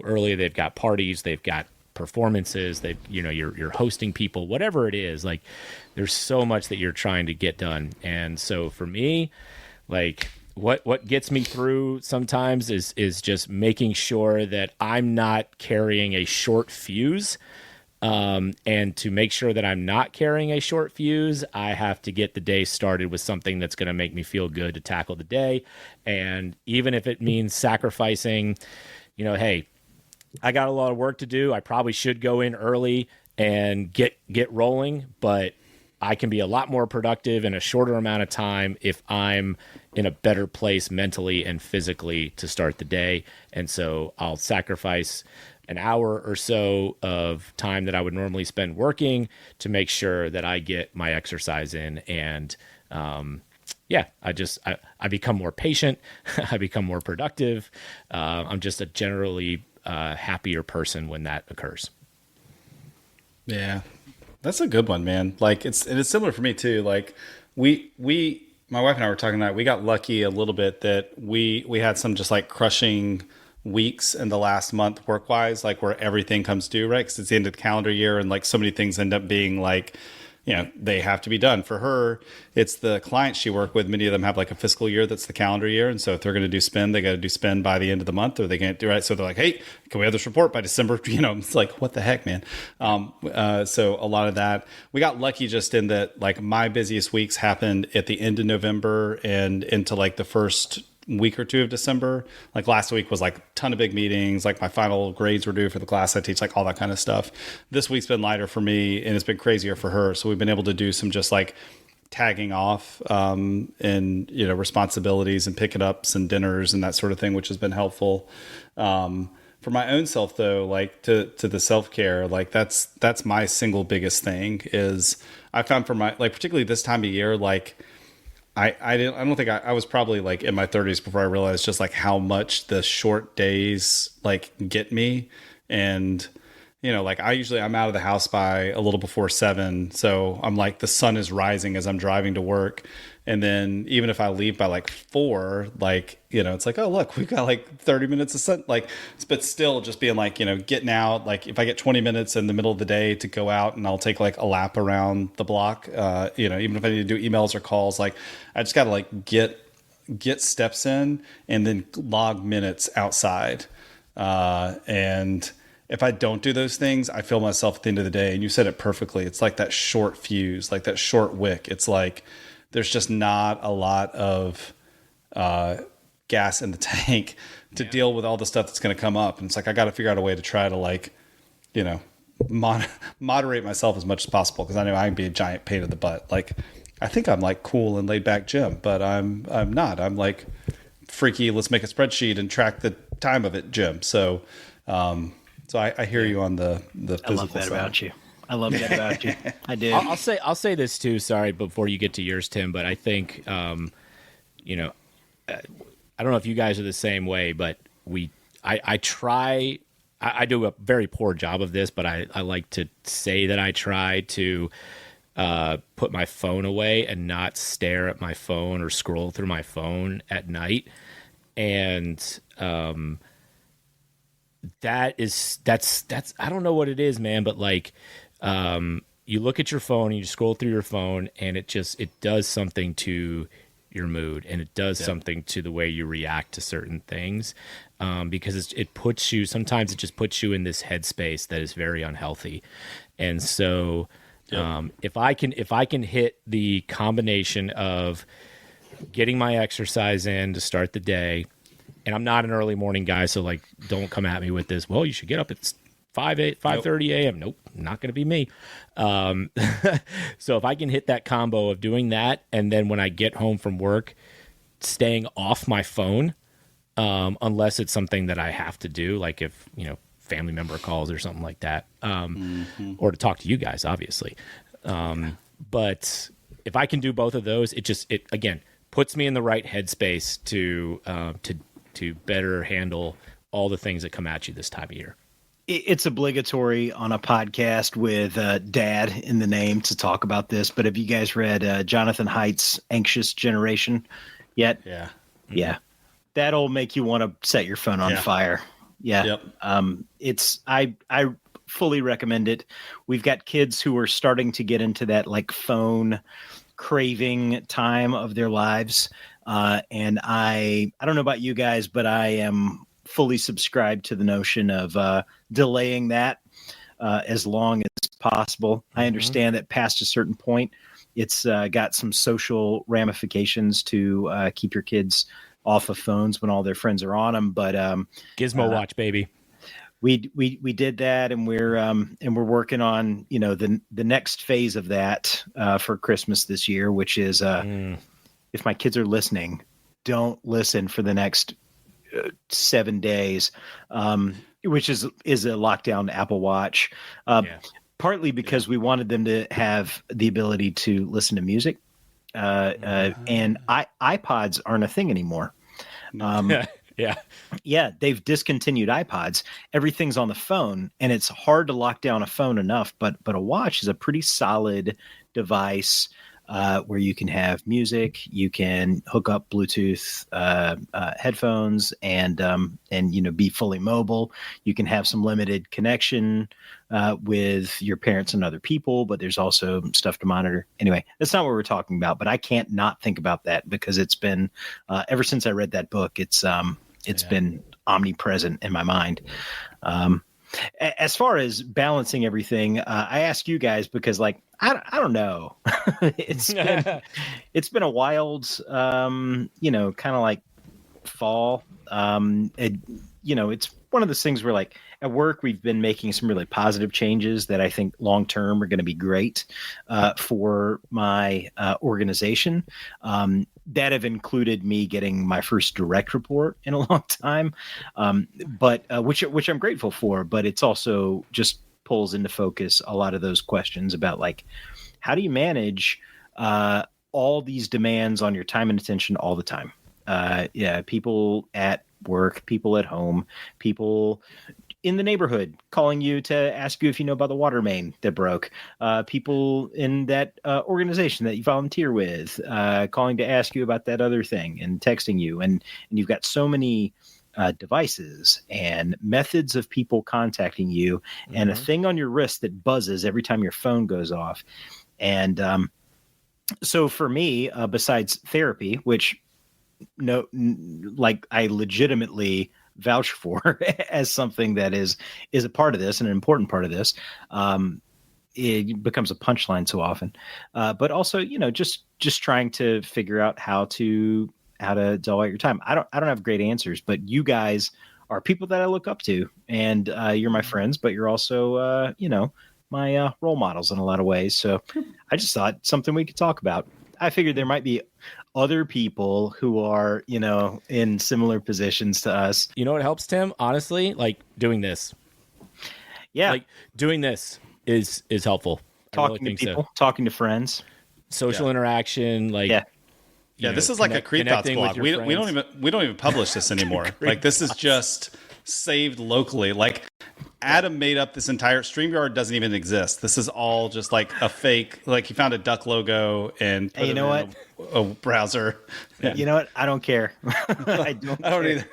early. They've got parties, they've got performances, you're hosting people, whatever it is. Like, there's so much that you're trying to get done. And so for me, like, what gets me through sometimes is just making sure that I'm not carrying a short fuse. And to make sure that I'm not carrying a short fuse, I have to get the day started with something that's going to make me feel good to tackle the day. And even if it means sacrificing, hey, I got a lot of work to do. I probably should go in early and get rolling, but I can be a lot more productive in a shorter amount of time if I'm in a better place mentally and physically to start the day. And so I'll sacrifice an hour or so of time that I would normally spend working to make sure that I get my exercise in. And I become more patient. I become more productive. I'm just a generally happier person when that occurs. Yeah, that's a good one, man. Like, it's similar for me too. Like, my wife and I were talking that we got lucky a little bit that we had some just like crushing weeks in the last month work wise, like where everything comes due, right? Because it's the end of the calendar year, and like so many things end up being like, they have to be done. For her, it's the clients she work with. Many of them have like a fiscal year that's the calendar year. And so if they're going to do spend, they got to do spend by the end of the month, or they can't do right. So they're like, hey, can we have this report by December? It's like, what the heck, man? So a lot of that, we got lucky just in that, like, my busiest weeks happened at the end of November and into like the first week or two of December. Like, last week was like a ton of big meetings, like my final grades were due for the class I teach, like all that kind of stuff. This week's been lighter for me, and it's been crazier for her. So we've been able to do some just like tagging off and responsibilities and picking ups and dinners and that sort of thing, which has been helpful. For my own self though, like to the self-care, like that's my single biggest thing is I found for my, like, particularly this time of year, like I don't think I was probably like in my 30s before I realized just like how much the short days like get me. And, like I'm out of the house by a little before 7. So I'm like, the sun is rising as I'm driving to work. And then even if I leave by like 4, like, it's like, oh, look, we've got like 30 minutes of sun, like, but still just being like, getting out, like if I get 20 minutes in the middle of the day to go out and I'll take like a lap around the block, even if I need to do emails or calls, like I just got to like get get steps in and then log minutes outside. And if I don't do those things, I feel myself at the end of the day. And you said it perfectly. It's like that short fuse, like that short wick. It's like there's just not a lot of gas in the tank to deal with all the stuff that's going to come up. And it's like I got to figure out a way to try to, like, you know, moderate myself as much as possible, because I know I can be a giant pain in the butt. Like, I think I'm like cool and laid back Jim, but I'm not. I'm like freaky. Let's make a spreadsheet and track the time of it, Jim. So, I hear you on the physical I love that side. about you. I love that about you. I do. I'll say this too. Sorry, before you get to yours, Tim, but I think, you know, I don't know if you guys are the same way, but I try. I do a very poor job of this, but I like to say that I try to put my phone away and not stare at my phone or scroll through my phone at night. And that's I don't know what it is, man, but like you look at your phone and you scroll through your phone, and it does something to your mood, and it does something to the way you react to certain things, because it puts you, sometimes it just puts you in this headspace that is very unhealthy. And so if I can hit the combination of getting my exercise in to start the day, and I'm not an early morning guy, so like don't come at me with this, well, you should get up at 5:30 a.m. Nope, not going to be me. So if I can hit that combo of doing that, and then when I get home from work, staying off my phone, unless it's something that I have to do, like if, you know, family member calls or something like that, or to talk to you guys, obviously. But if I can do both of those, it again puts me in the right headspace to better handle all the things that come at you this time of year. It's obligatory on a podcast with Dad in the name to talk about this. But have you guys read Jonathan Haidt's Anxious Generation yet? Yeah. Yeah. That'll make you want to set your phone on fire. Yeah. Yep. I fully recommend it. We've got kids who are starting to get into that like phone craving time of their lives. And I don't know about you guys, but I am fully subscribed to the notion of delaying that as long as possible. Mm-hmm. I understand that past a certain point, it's got some social ramifications to keep your kids off of phones when all their friends are on them. But Gizmo Watch, baby. We did that, and we're working on, you know, the next phase of that for Christmas this year, which is if my kids are listening, don't listen for the next 7 days, which is a lockdown Apple Watch, partly because we wanted them to have the ability to listen to music, and iPods aren't a thing anymore. Yeah, they've discontinued iPods. Everything's on the phone, and it's hard to lock down a phone enough, but a watch is a pretty solid device where you can have music, you can hook up Bluetooth headphones, and you know, be fully mobile. You can have some limited connection with your parents and other people, but there's also stuff to monitor. Anyway, that's not what we're talking about, but I can't not think about that because it's been ever since I read that book, it's been omnipresent in my mind. As far as balancing everything, I ask you guys because, like, I don't know. It's been a wild, you know, kind of like fall. It's one of those things where, like, at work, we've been making some really positive changes that I think long term are going to be great for my organization. That have included me getting my first direct report in a long time, but which I'm grateful for. But it's also just pulls into focus a lot of those questions about, like, how do you manage all these demands on your time and attention all the time? People at work, people at home, people in the neighborhood calling you to ask you if you know about the water main that broke, people in that organization that you volunteer with calling to ask you about that other thing and texting you. And you've got so many devices and methods of people contacting you, and a thing on your wrist that buzzes every time your phone goes off. And so for me, besides therapy, which like I legitimately vouch for as something that is a part of this and an important part of this. It becomes a punchline so often, but also, just trying to figure out how to dull out your time. I don't have great answers, but you guys are people that I look up to, and you're my friends, but you're also, my role models in a lot of ways. So I just thought something we could talk about. I figured there might be other people who are, in similar positions to us. You know what helps, Tim? Honestly, like doing this. Yeah. Like doing this is helpful. Talking to people, talking to friends. Social interaction, like this is like a Creed Thoughts blog. We don't even publish this anymore. Like this is just saved locally. Like Adam made up this entire StreamYard doesn't even exist. This is all just like a fake. Like he found a duck logo and put it in a browser. Yeah. You know what? I don't care. I don't either.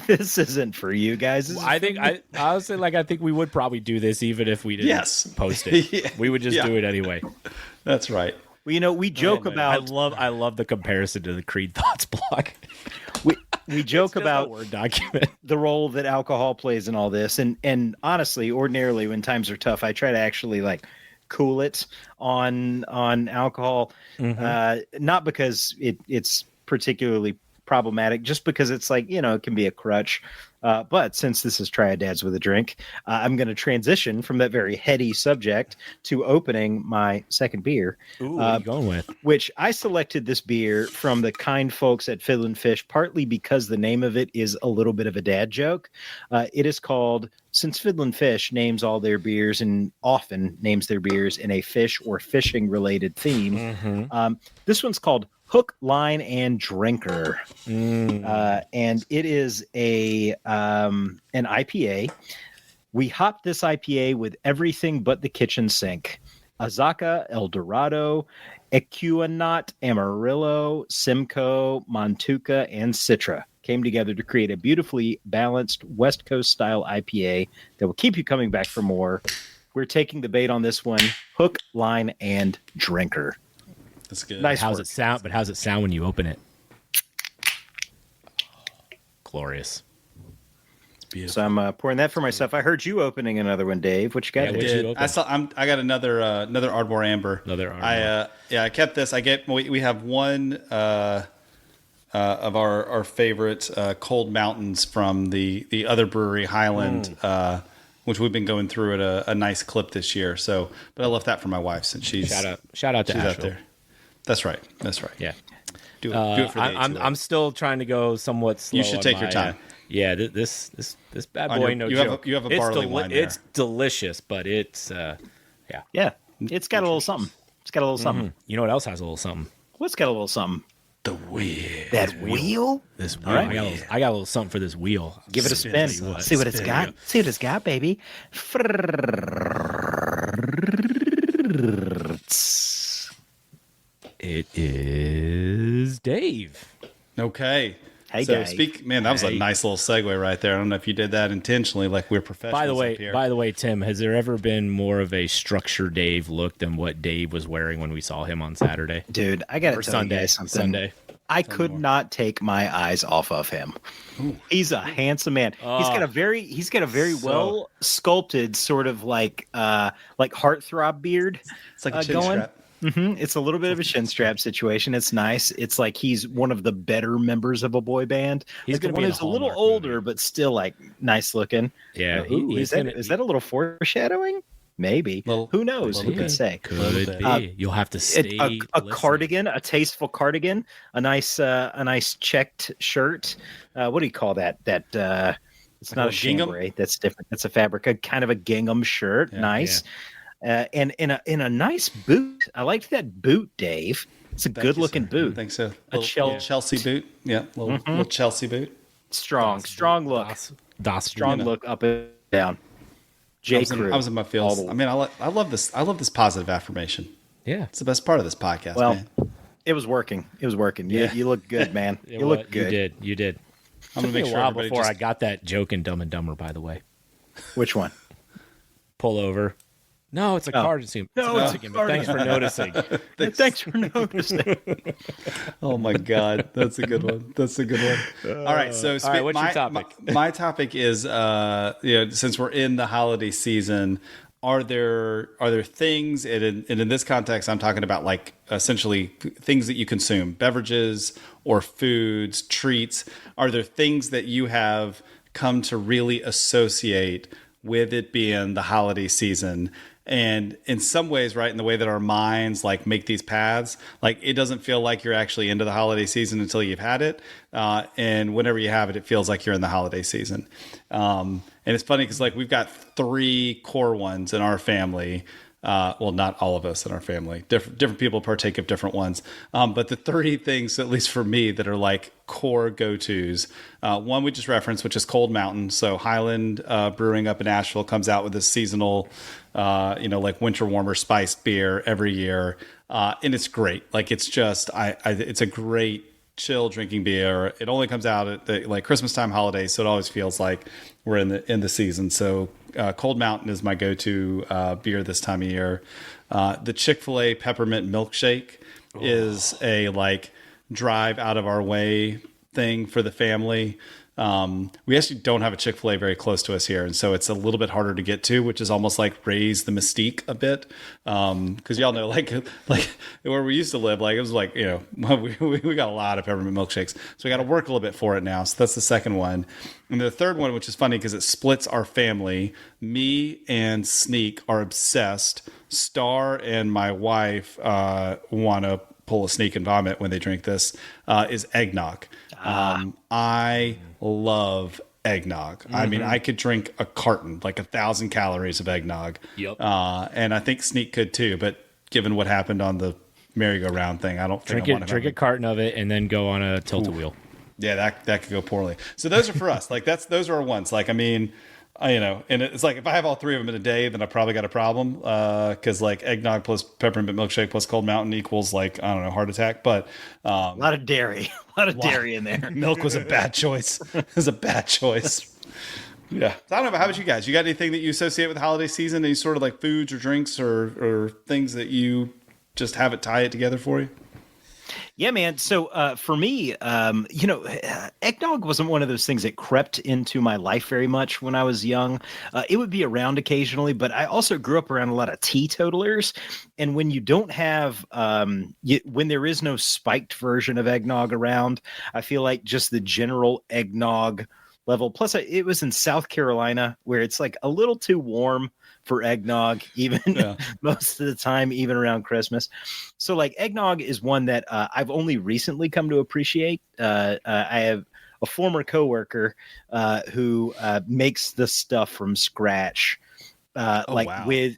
This isn't for you guys. I think we would probably do this even if we didn't post it. We would just do it anyway. That's right. Well, we joke about. I love the comparison to the Creed Thoughts blog. We joke about Word document. The role that alcohol plays in all this, and honestly, ordinarily when times are tough, I try to actually like cool it on alcohol, not because it's particularly problematic, just because it's like, it can be a crutch. But since this is Triad Dads with a Drink, I'm going to transition from that very heady subject to opening my second beer. Ooh, what are you going with? Which I selected this beer from the kind folks at Fiddlin' Fish, partly because the name of it is a little bit of a dad joke. It is called, since Fiddlin' Fish names all their beers and often names their beers in a fish or fishing related theme, this one's called Hook, Line, and Drinker. And it is an IPA. We hopped this IPA with everything but the kitchen sink. Azacca, El Dorado, Equinaut, Amarillo, Simcoe, Montuca, and Citra came together to create a beautifully balanced West Coast style IPA that will keep you coming back for more. We're taking the bait on this one. Hook, Line, and Drinker. That's good. Nice. How's it sound? But how's it sound when you open it? Glorious. It's beautiful. So I'm pouring that for myself. I heard you opening another one, Dave. What you got? I got another Ardmore Amber. I kept this. We have one of our favorite Cold Mountains from the other brewery, Highland, which we've been going through at a nice clip this year. So, but I left that for my wife since she's shout out to she's out Asheville. there. That's right. Yeah. Do it for the I'm still trying to go somewhat slow. You should take your time. This bad boy, no joke. You have a barley wine there. It's delicious, but it's Yeah, it's got a little something. It's got a little something. You know what else has a little something? What's got a little something? The wheel. That wheel? This wheel. All right. I got a little something for this wheel. Give it a spin. See what it's got. See what it's got, baby. It is Dave. Okay. Hey, so Dave. that was a nice little segue right there. I don't know if you did that intentionally, like we're professionals up here. By the way, Tim, has there ever been more of a structure Dave look than what Dave was wearing when we saw him on Saturday? Dude, I got to tell you guys something. Sunday. I could not take my eyes off of him. Ooh. He's a handsome man. He's got a very well sculpted sort of like heartthrob beard. It's like a chin strap. Mm-hmm. It's a little bit of a chin strap situation. It's nice. It's like he's one of the better members of a boy band. He's like one who's a little older, but still like nice looking. Yeah. Is that a little foreshadowing? Maybe. Who knows? Who could say? Could be. You'll have to stay. A cardigan, a tasteful cardigan, a nice checked shirt. What do you call that? It's not a chambray. That's different. That's a fabric. A kind of a gingham shirt. Yeah, nice. Yeah. And in a nice boot. I liked that boot, Dave. It's a good looking boot. I think so. A Chelsea boot. Yeah, little Chelsea boot. Strong look. Strong look up and down. I was in my feels. I mean, I love this. I love this positive affirmation. Yeah, it's the best part of this podcast. Well, man. It was working. You look good, man. You look good. You did. I'm gonna make sure. A while before I got that joke in Dumb and Dumber. By the way, which one? Pull over. No, it's a cardigan. No, it's a cardigan. But thanks for noticing. Thanks for noticing. Oh my God, that's a good one. All right, so all right, what's your topic? My topic is, since we're in the holiday season, are there things, and in this context, I'm talking about like essentially things that you consume, beverages or foods, treats. Are there things that you have come to really associate with it being the holiday season? And in some ways, right, in the way that our minds like make these paths, like it doesn't feel like you're actually into the holiday season until you've had it. And whenever you have it, it feels like you're in the holiday season. And it's funny because like we've got 3 core ones in our family. Well, not all of us in our family. Different people partake of different ones. But the 3 things, at least for me, that are like core go-tos. One we just referenced, which is Cold Mountain. So Highland Brewing up in Asheville comes out with this seasonal, like winter warmer spiced beer every year. And it's great. Like it's just, it's a great chill drinking beer. It only comes out at the like Christmas time holidays. So it always feels like we're in the season. So Cold Mountain is my go-to beer this time of year. The Chick-fil-A peppermint milkshake is a like drive out of our way thing for the family. We actually don't have a Chick-fil-A very close to us here, and so it's a little bit harder to get to, which is almost like raise the mystique a bit. Because y'all know, like where we used to live, like it was like, we got a lot of peppermint milkshakes, so we got to work a little bit for it now. So that's the second one. And the third one, which is funny because it splits our family. Me and Sneak are obsessed. Star and my wife want to pull a sneak and vomit when they drink this, is eggnog. I love eggnog. Mm-hmm. I mean, I could drink a carton, like 1,000 calories of eggnog. Yep. And I think Sneak could too, but given what happened on the merry-go-round thing, I don't think drink a carton of it and then go on a tilt-a-wheel. Yeah, that could go poorly. So those are for us. Like those are our ones. Like, I mean, and it's like if I have all 3 of them in a day, then I probably got a problem. Because like eggnog plus peppermint milkshake plus Cold Mountain equals like, I don't know, heart attack. But a lot of dairy, dairy in there. Milk was a bad choice. It was a bad choice. Yeah. So I don't know. How about you guys? You got anything that you associate with the holiday season? Any sort of like foods or drinks or things that you just have it tie it together for you? Yeah, man. So for me, eggnog wasn't one of those things that crept into my life very much when I was young. It would be around occasionally, but I also grew up around a lot of teetotalers. And when you don't have, when there is no spiked version of eggnog around, I feel like just the general eggnog level. Plus, it was in South Carolina where it's like a little too warm for eggnog, even most of the time, even around Christmas. So like eggnog is one that I've only recently come to appreciate. I have a former coworker who makes the stuff from scratch, with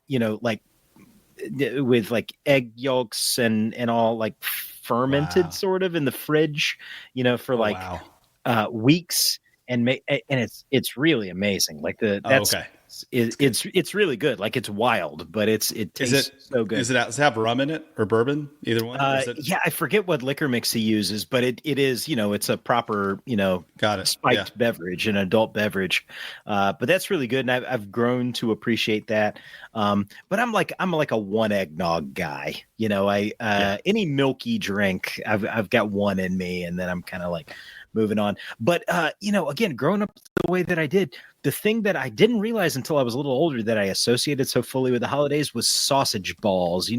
egg yolks and all like fermented sort of in the fridge, for weeks. And it's really amazing. Like it's really good. Like it's wild, but it tastes so good. Does it have rum in it or bourbon? Either one? Yeah, I forget what liquor mix he uses, but it is, it's a proper, spiked beverage, an adult beverage. But that's really good. And I've grown to appreciate that. But I'm like a one eggnog guy, any milky drink, I've got one in me, and then I'm kind of like moving on. But, again, growing up the way that I did, the thing that I didn't realize until I was a little older that I associated so fully with the holidays was sausage balls.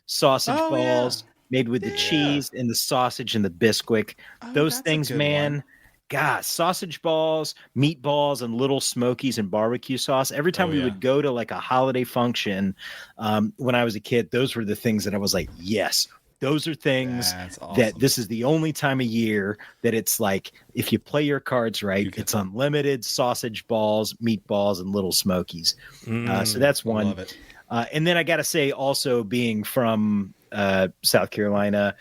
Sausage balls made with the cheese and the sausage and the Bisquick. Those things, man. God, sausage balls, meatballs, and little smokies and barbecue sauce. Every time we would go to like a holiday function when I was a kid, those were the things that I was like, yes, those are things that this is the only time of year that it's like, if you play your cards right, it's unlimited sausage balls, meatballs, and little smokies. So that's one. Love it. And then I got to say, also being from South Carolina,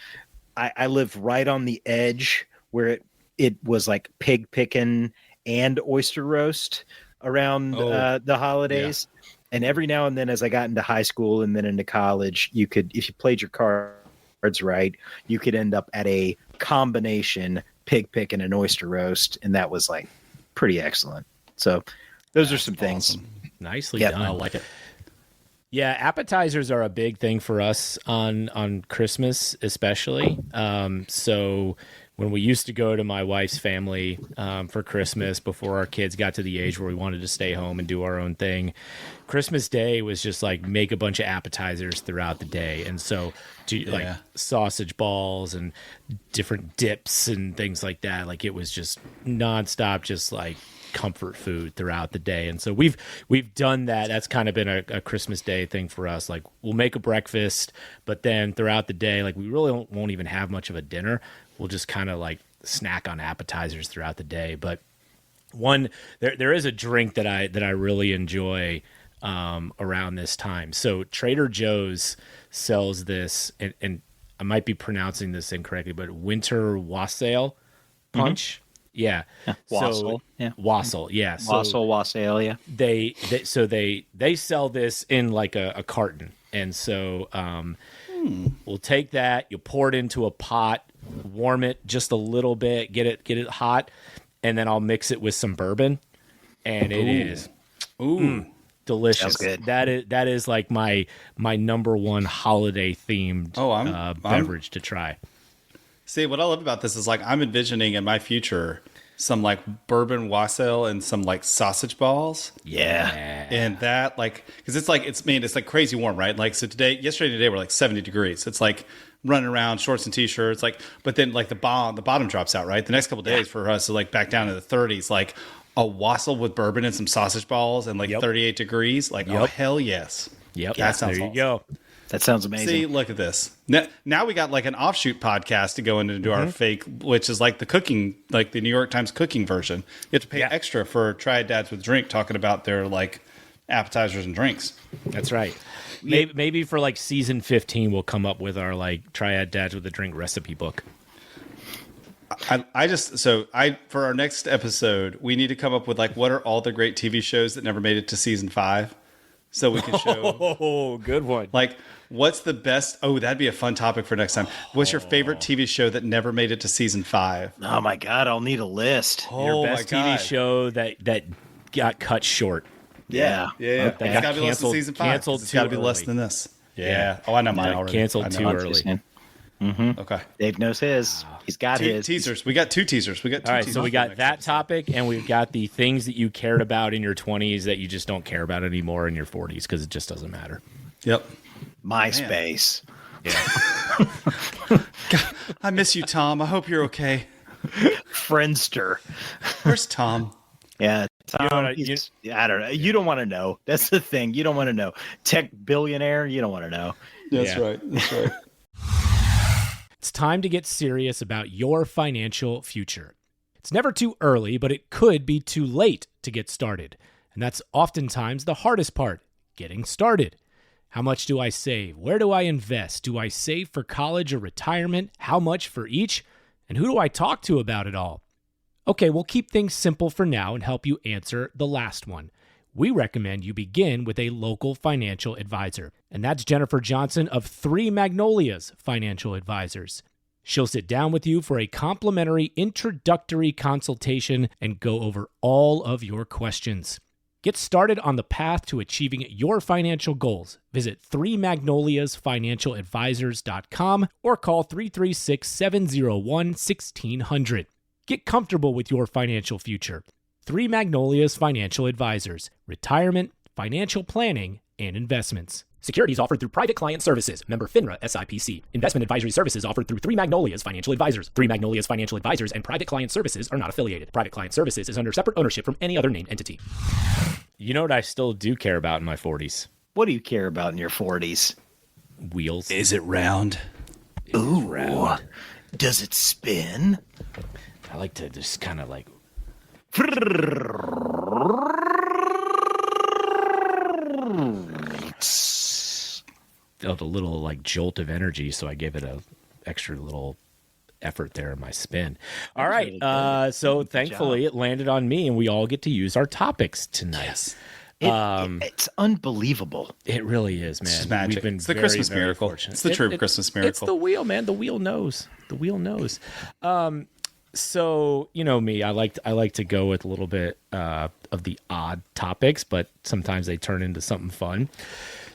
I lived right on the edge where it was like pig picking and oyster roast around the holidays. Yeah. And every now and then, as I got into high school and then into college, you could, if you played your cards right, you could end up at a combination pig pick and an oyster roast, and that was like pretty excellent. So those are some things. Nicely done. I like it. Yeah, appetizers are a big thing for us on Christmas, especially. So when we used to go to my wife's family for Christmas before our kids got to the age where we wanted to stay home and do our own thing, Christmas Day was just like make a bunch of appetizers throughout the day, and so like sausage balls and different dips and things like that. Like it was just nonstop, just like comfort food throughout the day. And so we've done that. That's kind of been a Christmas Day thing for us. Like we'll make a breakfast, but then throughout the day, like we really won't even have much of a dinner. We'll just kind of like snack on appetizers throughout the day. But there is a drink that I really enjoy around this time. So Trader Joe's sells this, and I might be pronouncing this incorrectly, but winter wassail punch. Mm-hmm. Yeah. Wassail. Wassail. Yeah. Wassail. Yeah. They sell this in like a carton. And so we'll take that, you pour it into a pot, warm it just a little bit, get it hot, and then I'll mix it with some bourbon, and it is delicious. Good. That is like my number one holiday themed beverage to try. See, what I love about this is like I'm envisioning in my future some like bourbon wassail and some like sausage balls. Yeah. And that like, because it's like crazy warm, right? Like, so yesterday and today were like 70 degrees. It's like running around, shorts and t-shirts, like, but then like the bottom drops out, right? The next couple of days for us is like back down to the 30s, like a wassail with bourbon and some sausage balls and like 38 degrees. Like, oh, hell yes. Yep. That sounds there you awesome. go. That sounds amazing. See, look at this. Now we got like an offshoot podcast to go into and do our fake, which is like the cooking, like the New York Times cooking version. You have to pay extra for Triad Dads with Drink talking about their like appetizers and drinks. That's right. Maybe for like season 15, we'll come up with our like Triad Dads with a Drink recipe book. For our next episode, we need to come up with like what are all the great TV shows that never made it to season 5, so we can show. Oh, good one. Like, what's the best? Oh, that'd be a fun topic for next time. What's your favorite TV show that never made it to season 5? Oh my God, I'll need a list. Your best TV show that got cut short. Yeah. It's got to be less than season 5. Canceled. It's got to be less than this. Yeah. Oh, I know mine already. Canceled too early. Mm-hmm. Okay. Dave knows his. He's got his. Teasers. We got 2 teasers. All right, so we got that topic, and we've got the things that you cared about in your 20s that you just don't care about anymore in your 40s because it just doesn't matter. Yep. MySpace. Yeah. God, I miss you, Tom. I hope you're okay. Friendster. Where's Tom? Yeah. Tom, I don't know. You don't want to know. That's the thing. You don't want to know. Tech billionaire. You don't want to know. That's right. That's right. It's time to get serious about your financial future. It's never too early, but it could be too late to get started. And that's oftentimes the hardest part, getting started. How much do I save? Where do I invest? Do I save for college or retirement? How much for each? And who do I talk to about it all? Okay, we'll keep things simple for now and help you answer the last one. We recommend you begin with a local financial advisor, and that's Jennifer Johnson of Three Magnolias Financial Advisors. She'll sit down with you for a complimentary introductory consultation and go over all of your questions. Get started on the path to achieving your financial goals. Visit 3magnoliasfinancialadvisors.com or call 336-701-1600. Get comfortable with your financial future. Three Magnolias Financial Advisors. Retirement, financial planning, and investments. Securities offered through Private Client Services. Member FINRA SIPC. Investment advisory services offered through Three Magnolias Financial Advisors. Three Magnolias Financial Advisors and Private Client Services are not affiliated. Private Client Services is under separate ownership from any other named entity. You know what I still do care about in my 40s? What do you care about in your 40s? Wheels. Is it round? Ooh. Round. Does it spin? I like to just kind of like... Felt a little like jolt of energy, so I gave it a extra little effort there in my spin. All right, so thankfully it landed on me, and we all get to use our topics tonight. Yes. It's unbelievable. It really is, man. It's magic. We've been it's the very, Christmas very miracle. Fortunate. It's the true Christmas miracle. It's the wheel, man. The wheel knows. The wheel knows. So you know me, I like to go with a little bit of the odd topics, but sometimes they turn into something fun.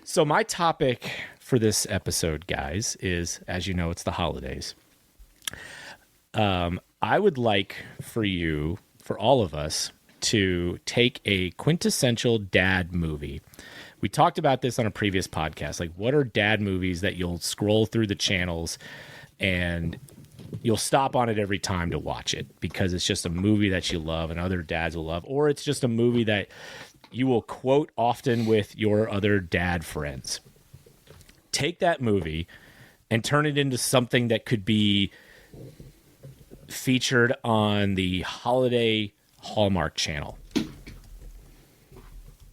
So my topic for this episode, guys, is, as you know, it's the holidays. I would like for all of us, to take a quintessential dad movie. We talked about this on a previous podcast. Like, what are dad movies that you'll scroll through the channels and you'll stop on it every time to watch it because it's just a movie that you love and other dads will love, or it's just a movie that you will quote often with your other dad friends. Take that movie and turn it into something that could be featured on the holiday Hallmark Channel.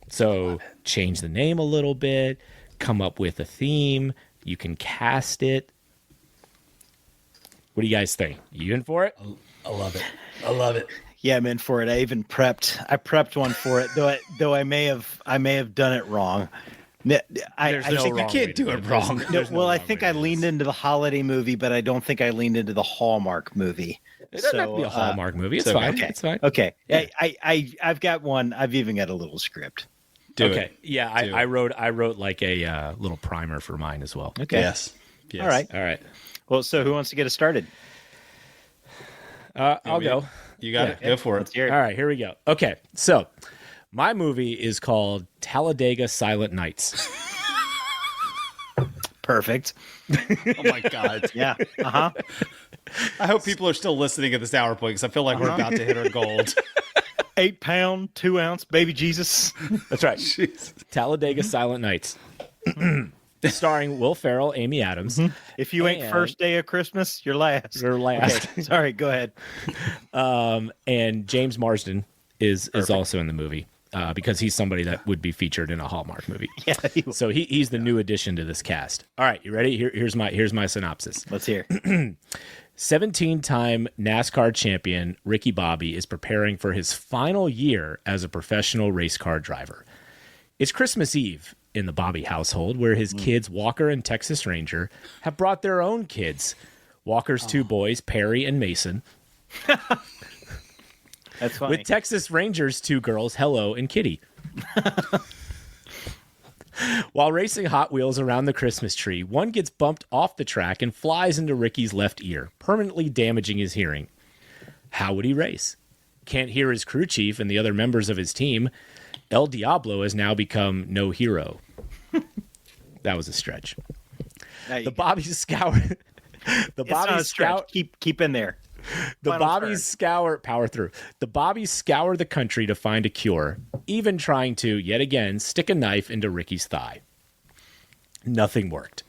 So change the name a little bit, come up with a theme, you can cast it. What do you guys think? You in for it? I love it. I love it. Yeah, I'm in for it. I prepped one for it, though I may have done it wrong. You can't do it wrong. I think I leaned into the holiday movie, but I don't think I leaned into the Hallmark movie. It doesn't have to be a Hallmark movie. It's fine. Okay. It's fine. Okay. Yeah. I've got one. I've even got a little script. Do it. Yeah, I wrote like a little primer for mine as well. Okay. Yes. All right. Well, so who wants to get us started? I'll go. You got it. Go for it. All right, here we go. Okay, so my movie is called Talladega Silent Nights. Perfect. Oh my God. Yeah. Uh-huh. I hope people are still listening at this hour point because I feel like we're about to hit our gold. 8 pound, 2 ounce baby Jesus. That's right. Jeez. Talladega Silent Nights. Starring Will Ferrell, Amy Adams. If you ain't first day of Christmas, you're last. You're last. Okay. Sorry, go ahead. And James Marsden is also in the movie because he's somebody that would be featured in a Hallmark movie. Yeah. So he's the new addition to this cast. All right, you ready? Here's my synopsis. Let's hear. 17-time NASCAR champion Ricky Bobby is preparing for his final year as a professional race car driver. It's Christmas Eve in the Bobby household, where his kids, Walker and Texas Ranger, have brought their own kids. Walker's two boys, Perry and Mason. That's funny. With Texas Ranger's two girls, Hello and Kitty. While racing Hot Wheels around the Christmas tree, one gets bumped off the track and flies into Ricky's left ear, permanently damaging his hearing. How would he race? Can't hear his crew chief and the other members of his team. El Diablo has now become no hero. That was a stretch. The Bobbies scour. The Bobbies scour. Keep in there. The Bobbies scour. Power through. The Bobbies scour the country to find a cure, even trying to yet again stick a knife into Ricky's thigh. Nothing worked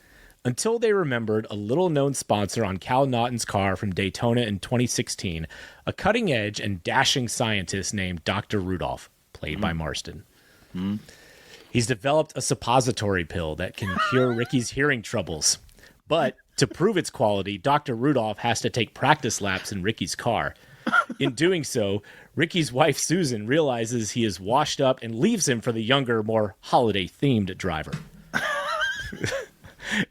until they remembered a little-known sponsor on Cal Naughton's car from Daytona in 2016, a cutting-edge and dashing scientist named Dr. Rudolph, played by Marsden. He's developed a suppository pill that can cure Ricky's hearing troubles. But to prove its quality, Dr. Rudolph has to take practice laps in Ricky's car. In doing so, Ricky's wife, Susan, realizes he is washed up and leaves him for the younger, more holiday-themed driver.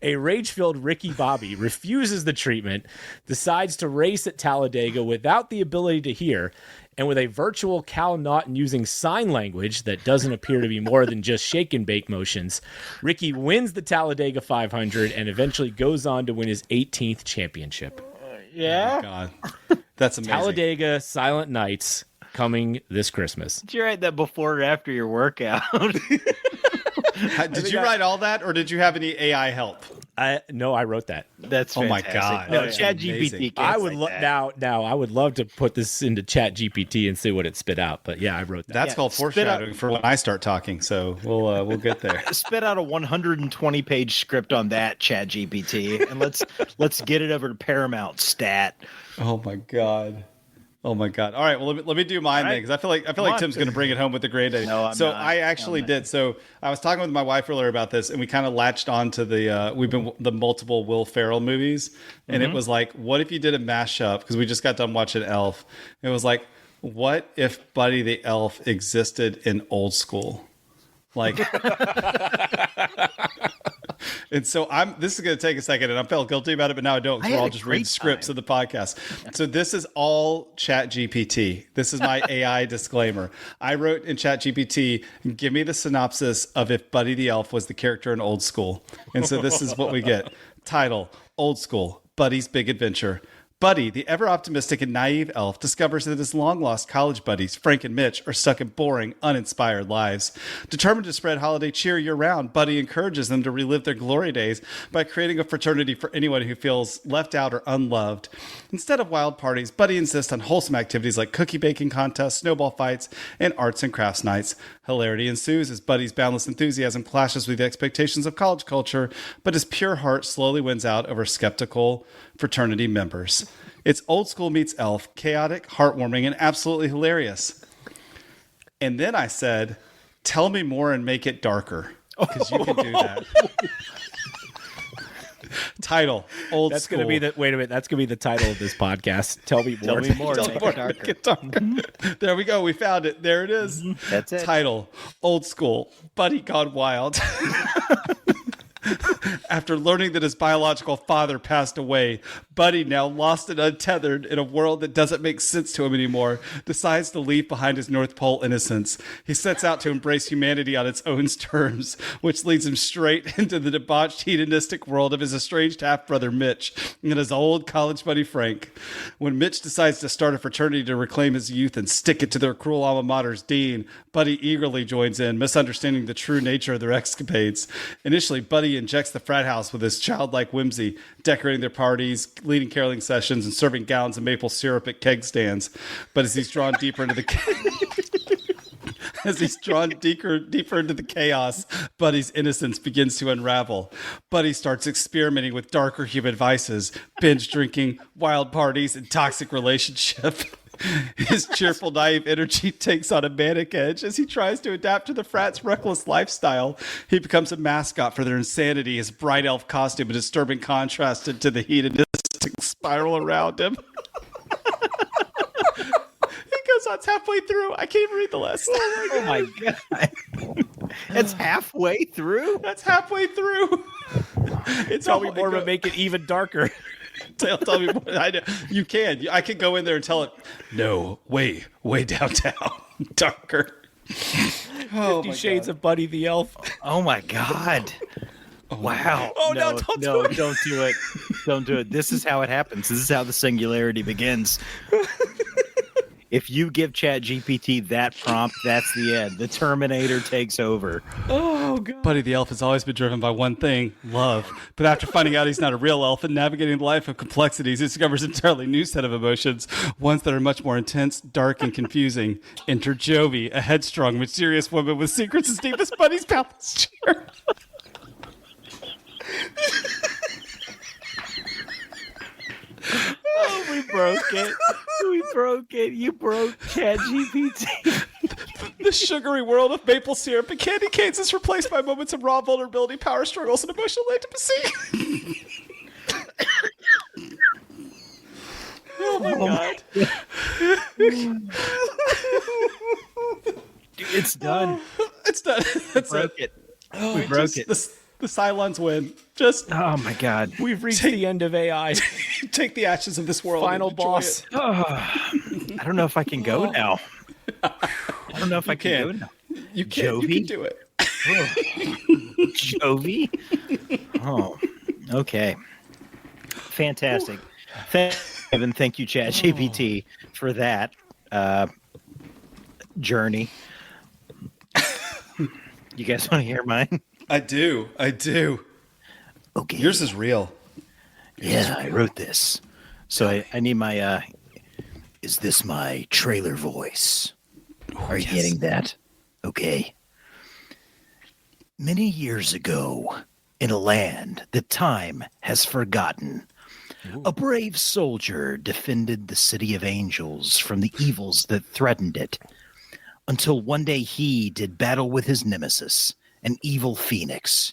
A rage-filled Ricky Bobby refuses the treatment, decides to race at Talladega without the ability to hear, and with a virtual Cal Naughton using sign language that doesn't appear to be more than just shake and bake motions, Ricky wins the Talladega 500 and eventually goes on to win his 18th championship. Yeah. Oh my God. That's amazing. Talladega Silent Nights coming this Christmas. Did you write that before or after your workout? Did you write all that, or did you have any AI help? No, I wrote that. That's Oh my fantastic. God. No, That's Chat amazing. GPT. I would now. I would love to put this into Chat GPT and see what it spit out. But yeah, I wrote that. That's called foreshadowing for when I start talking. So we'll get there. Spit out a 120-page script on that, Chat GPT, and let's get it over to Paramount Stat. Oh my God. Oh my God. All right. Well, let me do mine then, because I feel like Tim's going to bring it home with the great idea. No, I'm so not. I actually did. So I was talking with my wife earlier about this, and we kind of latched on to the multiple Will Ferrell movies. And it was like, what if you did a mashup? Because we just got done watching Elf. It was like, what if Buddy the Elf existed in old school? Like, and so this is going to take a second, and I felt guilty about it, but now I don't, because we're all just reading scripts of the podcast. So this is all Chat GPT. This is my AI disclaimer. I wrote in Chat GPT, give me the synopsis of if Buddy the Elf was the character in Old School. And so this is what we get. Title, Old School, Buddy's Big Adventure. Buddy, the ever-optimistic and naive elf, discovers that his long-lost college buddies, Frank and Mitch, are stuck in boring, uninspired lives. Determined to spread holiday cheer year-round, Buddy encourages them to relive their glory days by creating a fraternity for anyone who feels left out or unloved. Instead of wild parties, Buddy insists on wholesome activities like cookie-baking contests, snowball fights, and arts and crafts nights. Hilarity ensues as Buddy's boundless enthusiasm clashes with the expectations of college culture, but his pure heart slowly wins out over skeptical fraternity members. It's Old School meets Elf, chaotic, heartwarming, and absolutely hilarious. And then I said, tell me more and make it darker, because you can do that. Title, Old That's School. going to be the, wait a minute, that's going to be the title of this podcast. Tell me more. Tell me more. Tell Make me it more, make it darker. There we go. We found it. There it is. That's it. Title, Old School, Buddy Gone Wild. After learning that his biological father passed away, Buddy, now lost and untethered in a world that doesn't make sense to him anymore, decides to leave behind his North Pole innocence. He sets out to embrace humanity on its own terms, which leads him straight into the debauched, hedonistic world of his estranged half-brother Mitch and his old college buddy Frank. When Mitch decides to start a fraternity to reclaim his youth and stick it to their cruel alma mater's dean, Buddy eagerly joins in, misunderstanding the true nature of their escapades. Initially, Buddy injects the frat house with his childlike whimsy, decorating their parties, leading caroling sessions, and serving gallons of maple syrup at keg stands. But as he's drawn deeper into the deeper into the chaos, Buddy's innocence begins to unravel. Buddy starts experimenting with darker human vices, binge drinking, wild parties, and toxic relationship. His cheerful, naive energy takes on a manic edge as he tries to adapt to the frat's reckless lifestyle. He becomes a mascot for their insanity, his bright elf costume a disturbing contrast to the hedonistic spiral around him. He goes on, it's halfway through. I can't even read the last. Oh my god. It's halfway through? That's halfway through. Tell me more, but make it even darker. Tell me more. I know. You can. I can go in there and tell it, no, way downtown. Darker. 50 Shades of Buddy the Elf. Oh my god. Wow. Oh, no, don't do it. Don't do it. Don't do it. This is how it happens. This is how the singularity begins. If you give ChatGPT that prompt, that's the end. The Terminator takes over. Oh, God. Buddy the Elf has always been driven by one thing, love. But after finding out he's not a real elf and navigating the life of complexities, he discovers an entirely new set of emotions, ones that are much more intense, dark, and confusing. Enter Jovi, a headstrong, mysterious woman with secrets as deep as Buddy's palace chair. Oh, we broke it. We broke it. You broke ChatGPT. The sugary world of maple syrup and candy canes is replaced by moments of raw vulnerability, power struggles, and emotional intimacy. Oh my god. It's done. It's done. That's Broke it. We broke it. The Cylons win. Just Oh my god. We've reached the end of AI. take the ashes of this world. Final and enjoy boss. it. I don't know if I can go now. I don't know if I can go now. You can. You can do it. Jovi? Oh, okay. Fantastic. Evan, thank you, ChatGPT, for that journey. You guys want to hear mine? I do. Okay. Yours is real. Yeah, I wrote this. So I need my, is this my trailer voice? Are you getting that? Okay. Many years ago, in a land that time has forgotten, a brave soldier defended the city of angels from the evils that threatened it, until one day he did battle with his nemesis, an evil phoenix.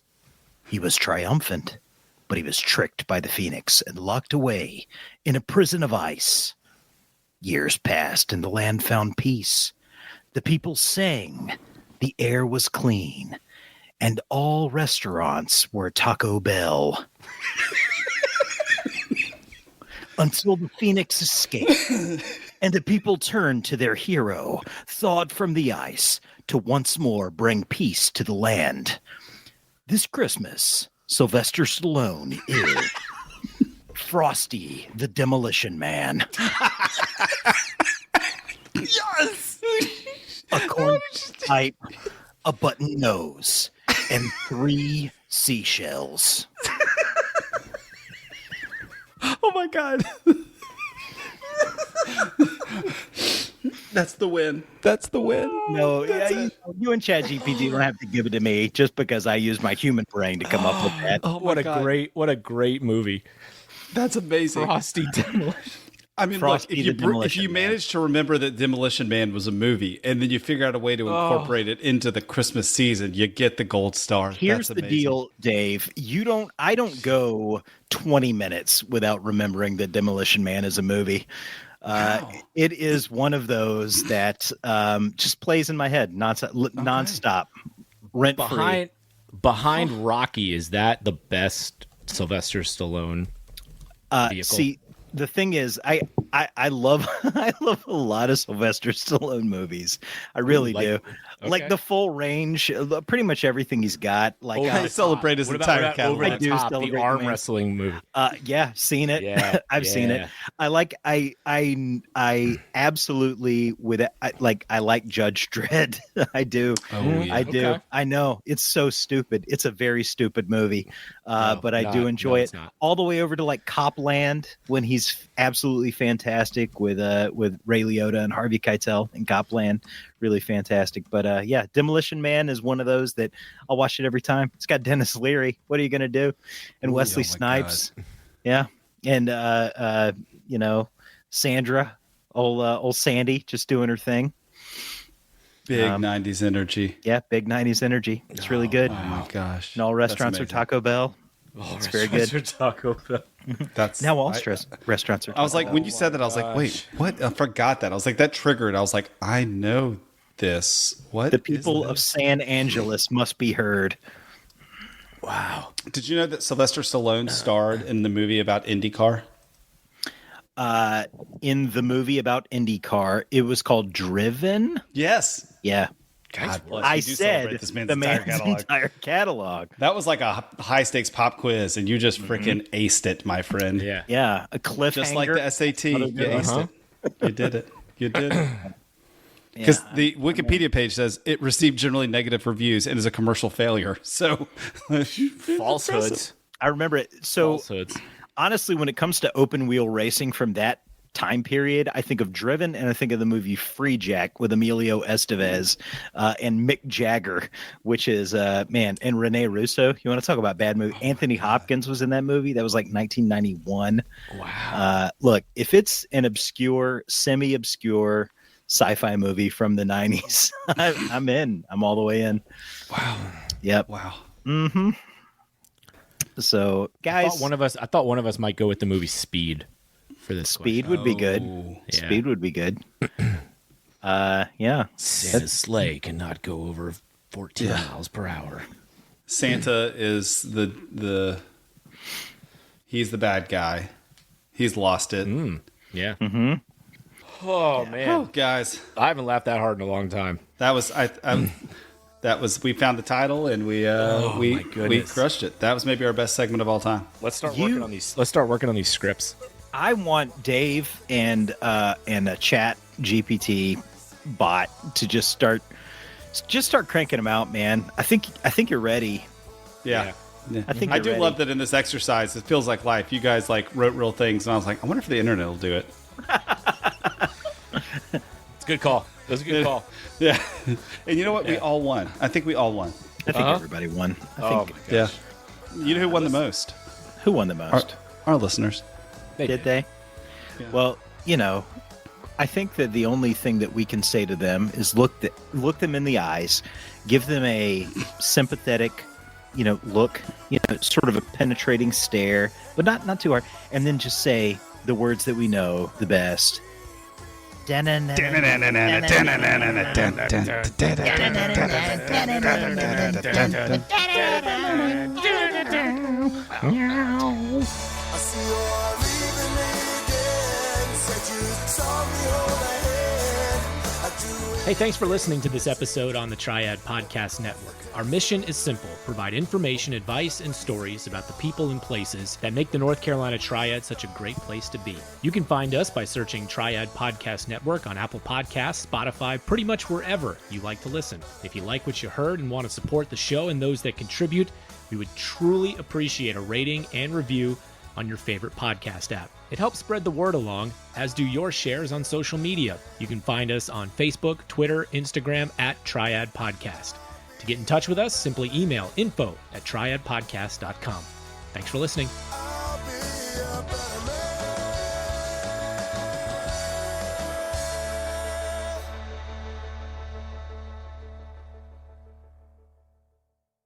He was triumphant, but he was tricked by the phoenix and locked away in a prison of ice. Years passed and the land found peace. The people sang, the air was clean, and all restaurants were Taco Bell. Until the Phoenix escaped, and the people turned to their hero, thawed from the ice, to once more bring peace to the land. This Christmas, Sylvester Stallone is Frosty the Demolition Man. Yes. A corn pipe, a button nose, and 3 seashells. Oh my God. That's the win. That's the win. No, you and ChatGPT don't have to give it to me just because I use my human brain to come up with that. Oh my What a God. great movie. That's amazing. Frosty Demolition. I mean, Frosty look, the if Demolition you Man. manage to remember that Demolition Man was a movie, and then you figure out a way to incorporate it into the Christmas season, you get the gold star. Here's That's the amazing. deal, Dave. I don't go 20 minutes without remembering that Demolition Man is a movie. It is one of those that just plays in my head nonstop, rent free. Behind Rocky, is that the best Sylvester Stallone vehicle? See, the thing is, I love I love a lot of Sylvester Stallone movies. I really do. Like okay. the full range, pretty much everything he's got. Like I celebrate his entire over catalog. the do top, the celebrate arm Man. wrestling movie? Yeah, seen it. Yeah, I've seen it. I absolutely I like Judge Dredd. I do. Oh, yeah. I do. Okay. I know it's so stupid. It's a very stupid movie, but I do enjoy it's it. not. All the way over to like Copland when he's absolutely fantastic with Ray Liotta and Harvey Keitel in Copland. Really fantastic. But yeah, Demolition Man is one of those that I'll watch it every time. It's got Dennis Leary. What are you gonna do? And Wesley oh my Snipes. Yeah. And Sandra, old Sandy, just doing her thing. Big 90s energy. Yeah, big 90s energy. It's really good. Oh my gosh. And all restaurants are amazing. Taco Bell. It's very good. Taco Bell. That's Now all restaurants are I was like, when you said that, I was like, wait, what? I forgot that. I was like, that triggered. I was like, I know this. What? the is people of this? San Angeles must be heard. Wow. Did you know that Sylvester Stallone starred in the movie about IndyCar? In the movie about IndyCar, it was called Driven. Yes. Yeah. God bless. I You do said celebrate this man's the entire man's catalog. entire catalog. That was like a high stakes pop quiz, and you just freaking aced it, my friend. Yeah. Yeah, a cliffhanger. Just like the SAT, you Another good one. aced it. You did it. You did it. Because the Wikipedia page says it received generally negative reviews and is a commercial failure. So, Falsehoods. I remember it. So Falsehoods. honestly, when it comes to open wheel racing from that time period, I think of Driven and I think of the movie Free Jack with Emilio Estevez and Mick Jagger, which is and Rene Russo. You want to talk about bad movie? Anthony Hopkins was in that movie. That was like 1991. Wow. Look, if it's an obscure, semi-obscure sci-fi movie from the 90s, I'm in. I'm all the way in. wow. Yep. Wow. So, I guys, thought one of us might go with the movie Speed for this. Speed would be good. Yeah. Speed would be good. Yeah. Santa's sleigh cannot go over 14 miles per hour. Santa is he's the bad guy. He's lost it. Yeah. Mm-hmm. Oh man, Oh, guys, I haven't laughed that hard in a long time. that was we found the title and we my goodness. we crushed it. That was maybe our best segment of all time. Let's start working on these. Let's start working on these scripts. I want Dave and a chat GPT bot to just start cranking them out, man. I think you're ready. Yeah. Yeah. I think I you're do ready. love that in this exercise. It feels like life. You guys like wrote real things, and I was like, I wonder if the internet will do it. It's a good call. That was a good call. Yeah. And you know what? We all won. I think we all won. I think everybody won. I Oh think my gosh. Yeah. You know who won the most? who won the most? Our listeners. Did they? Yeah. Well, I think that the only thing that we can say to them is look them in the eyes, give them a sympathetic, look, sort of a penetrating stare, but not too hard, and then just say the words that we know the best. I see you're leaving me again. Said you saw me hold a hand. I do. Hey, thanks for listening to this episode on the Triad Podcast Network. Our mission is simple: provide information, advice, and stories about the people and places that make the North Carolina Triad such a great place to be. You can find us by searching Triad Podcast Network on Apple Podcasts, Spotify, pretty much wherever you like to listen. If you like what you heard and want to support the show and those that contribute, we would truly appreciate a rating and review on your favorite podcast app. It helps spread the word along, as do your shares on social media. You can find us on Facebook, Twitter, Instagram at Triad Podcast. To get in touch with us, simply email info@triadpodcast.com. Thanks for listening. I'll be a better man.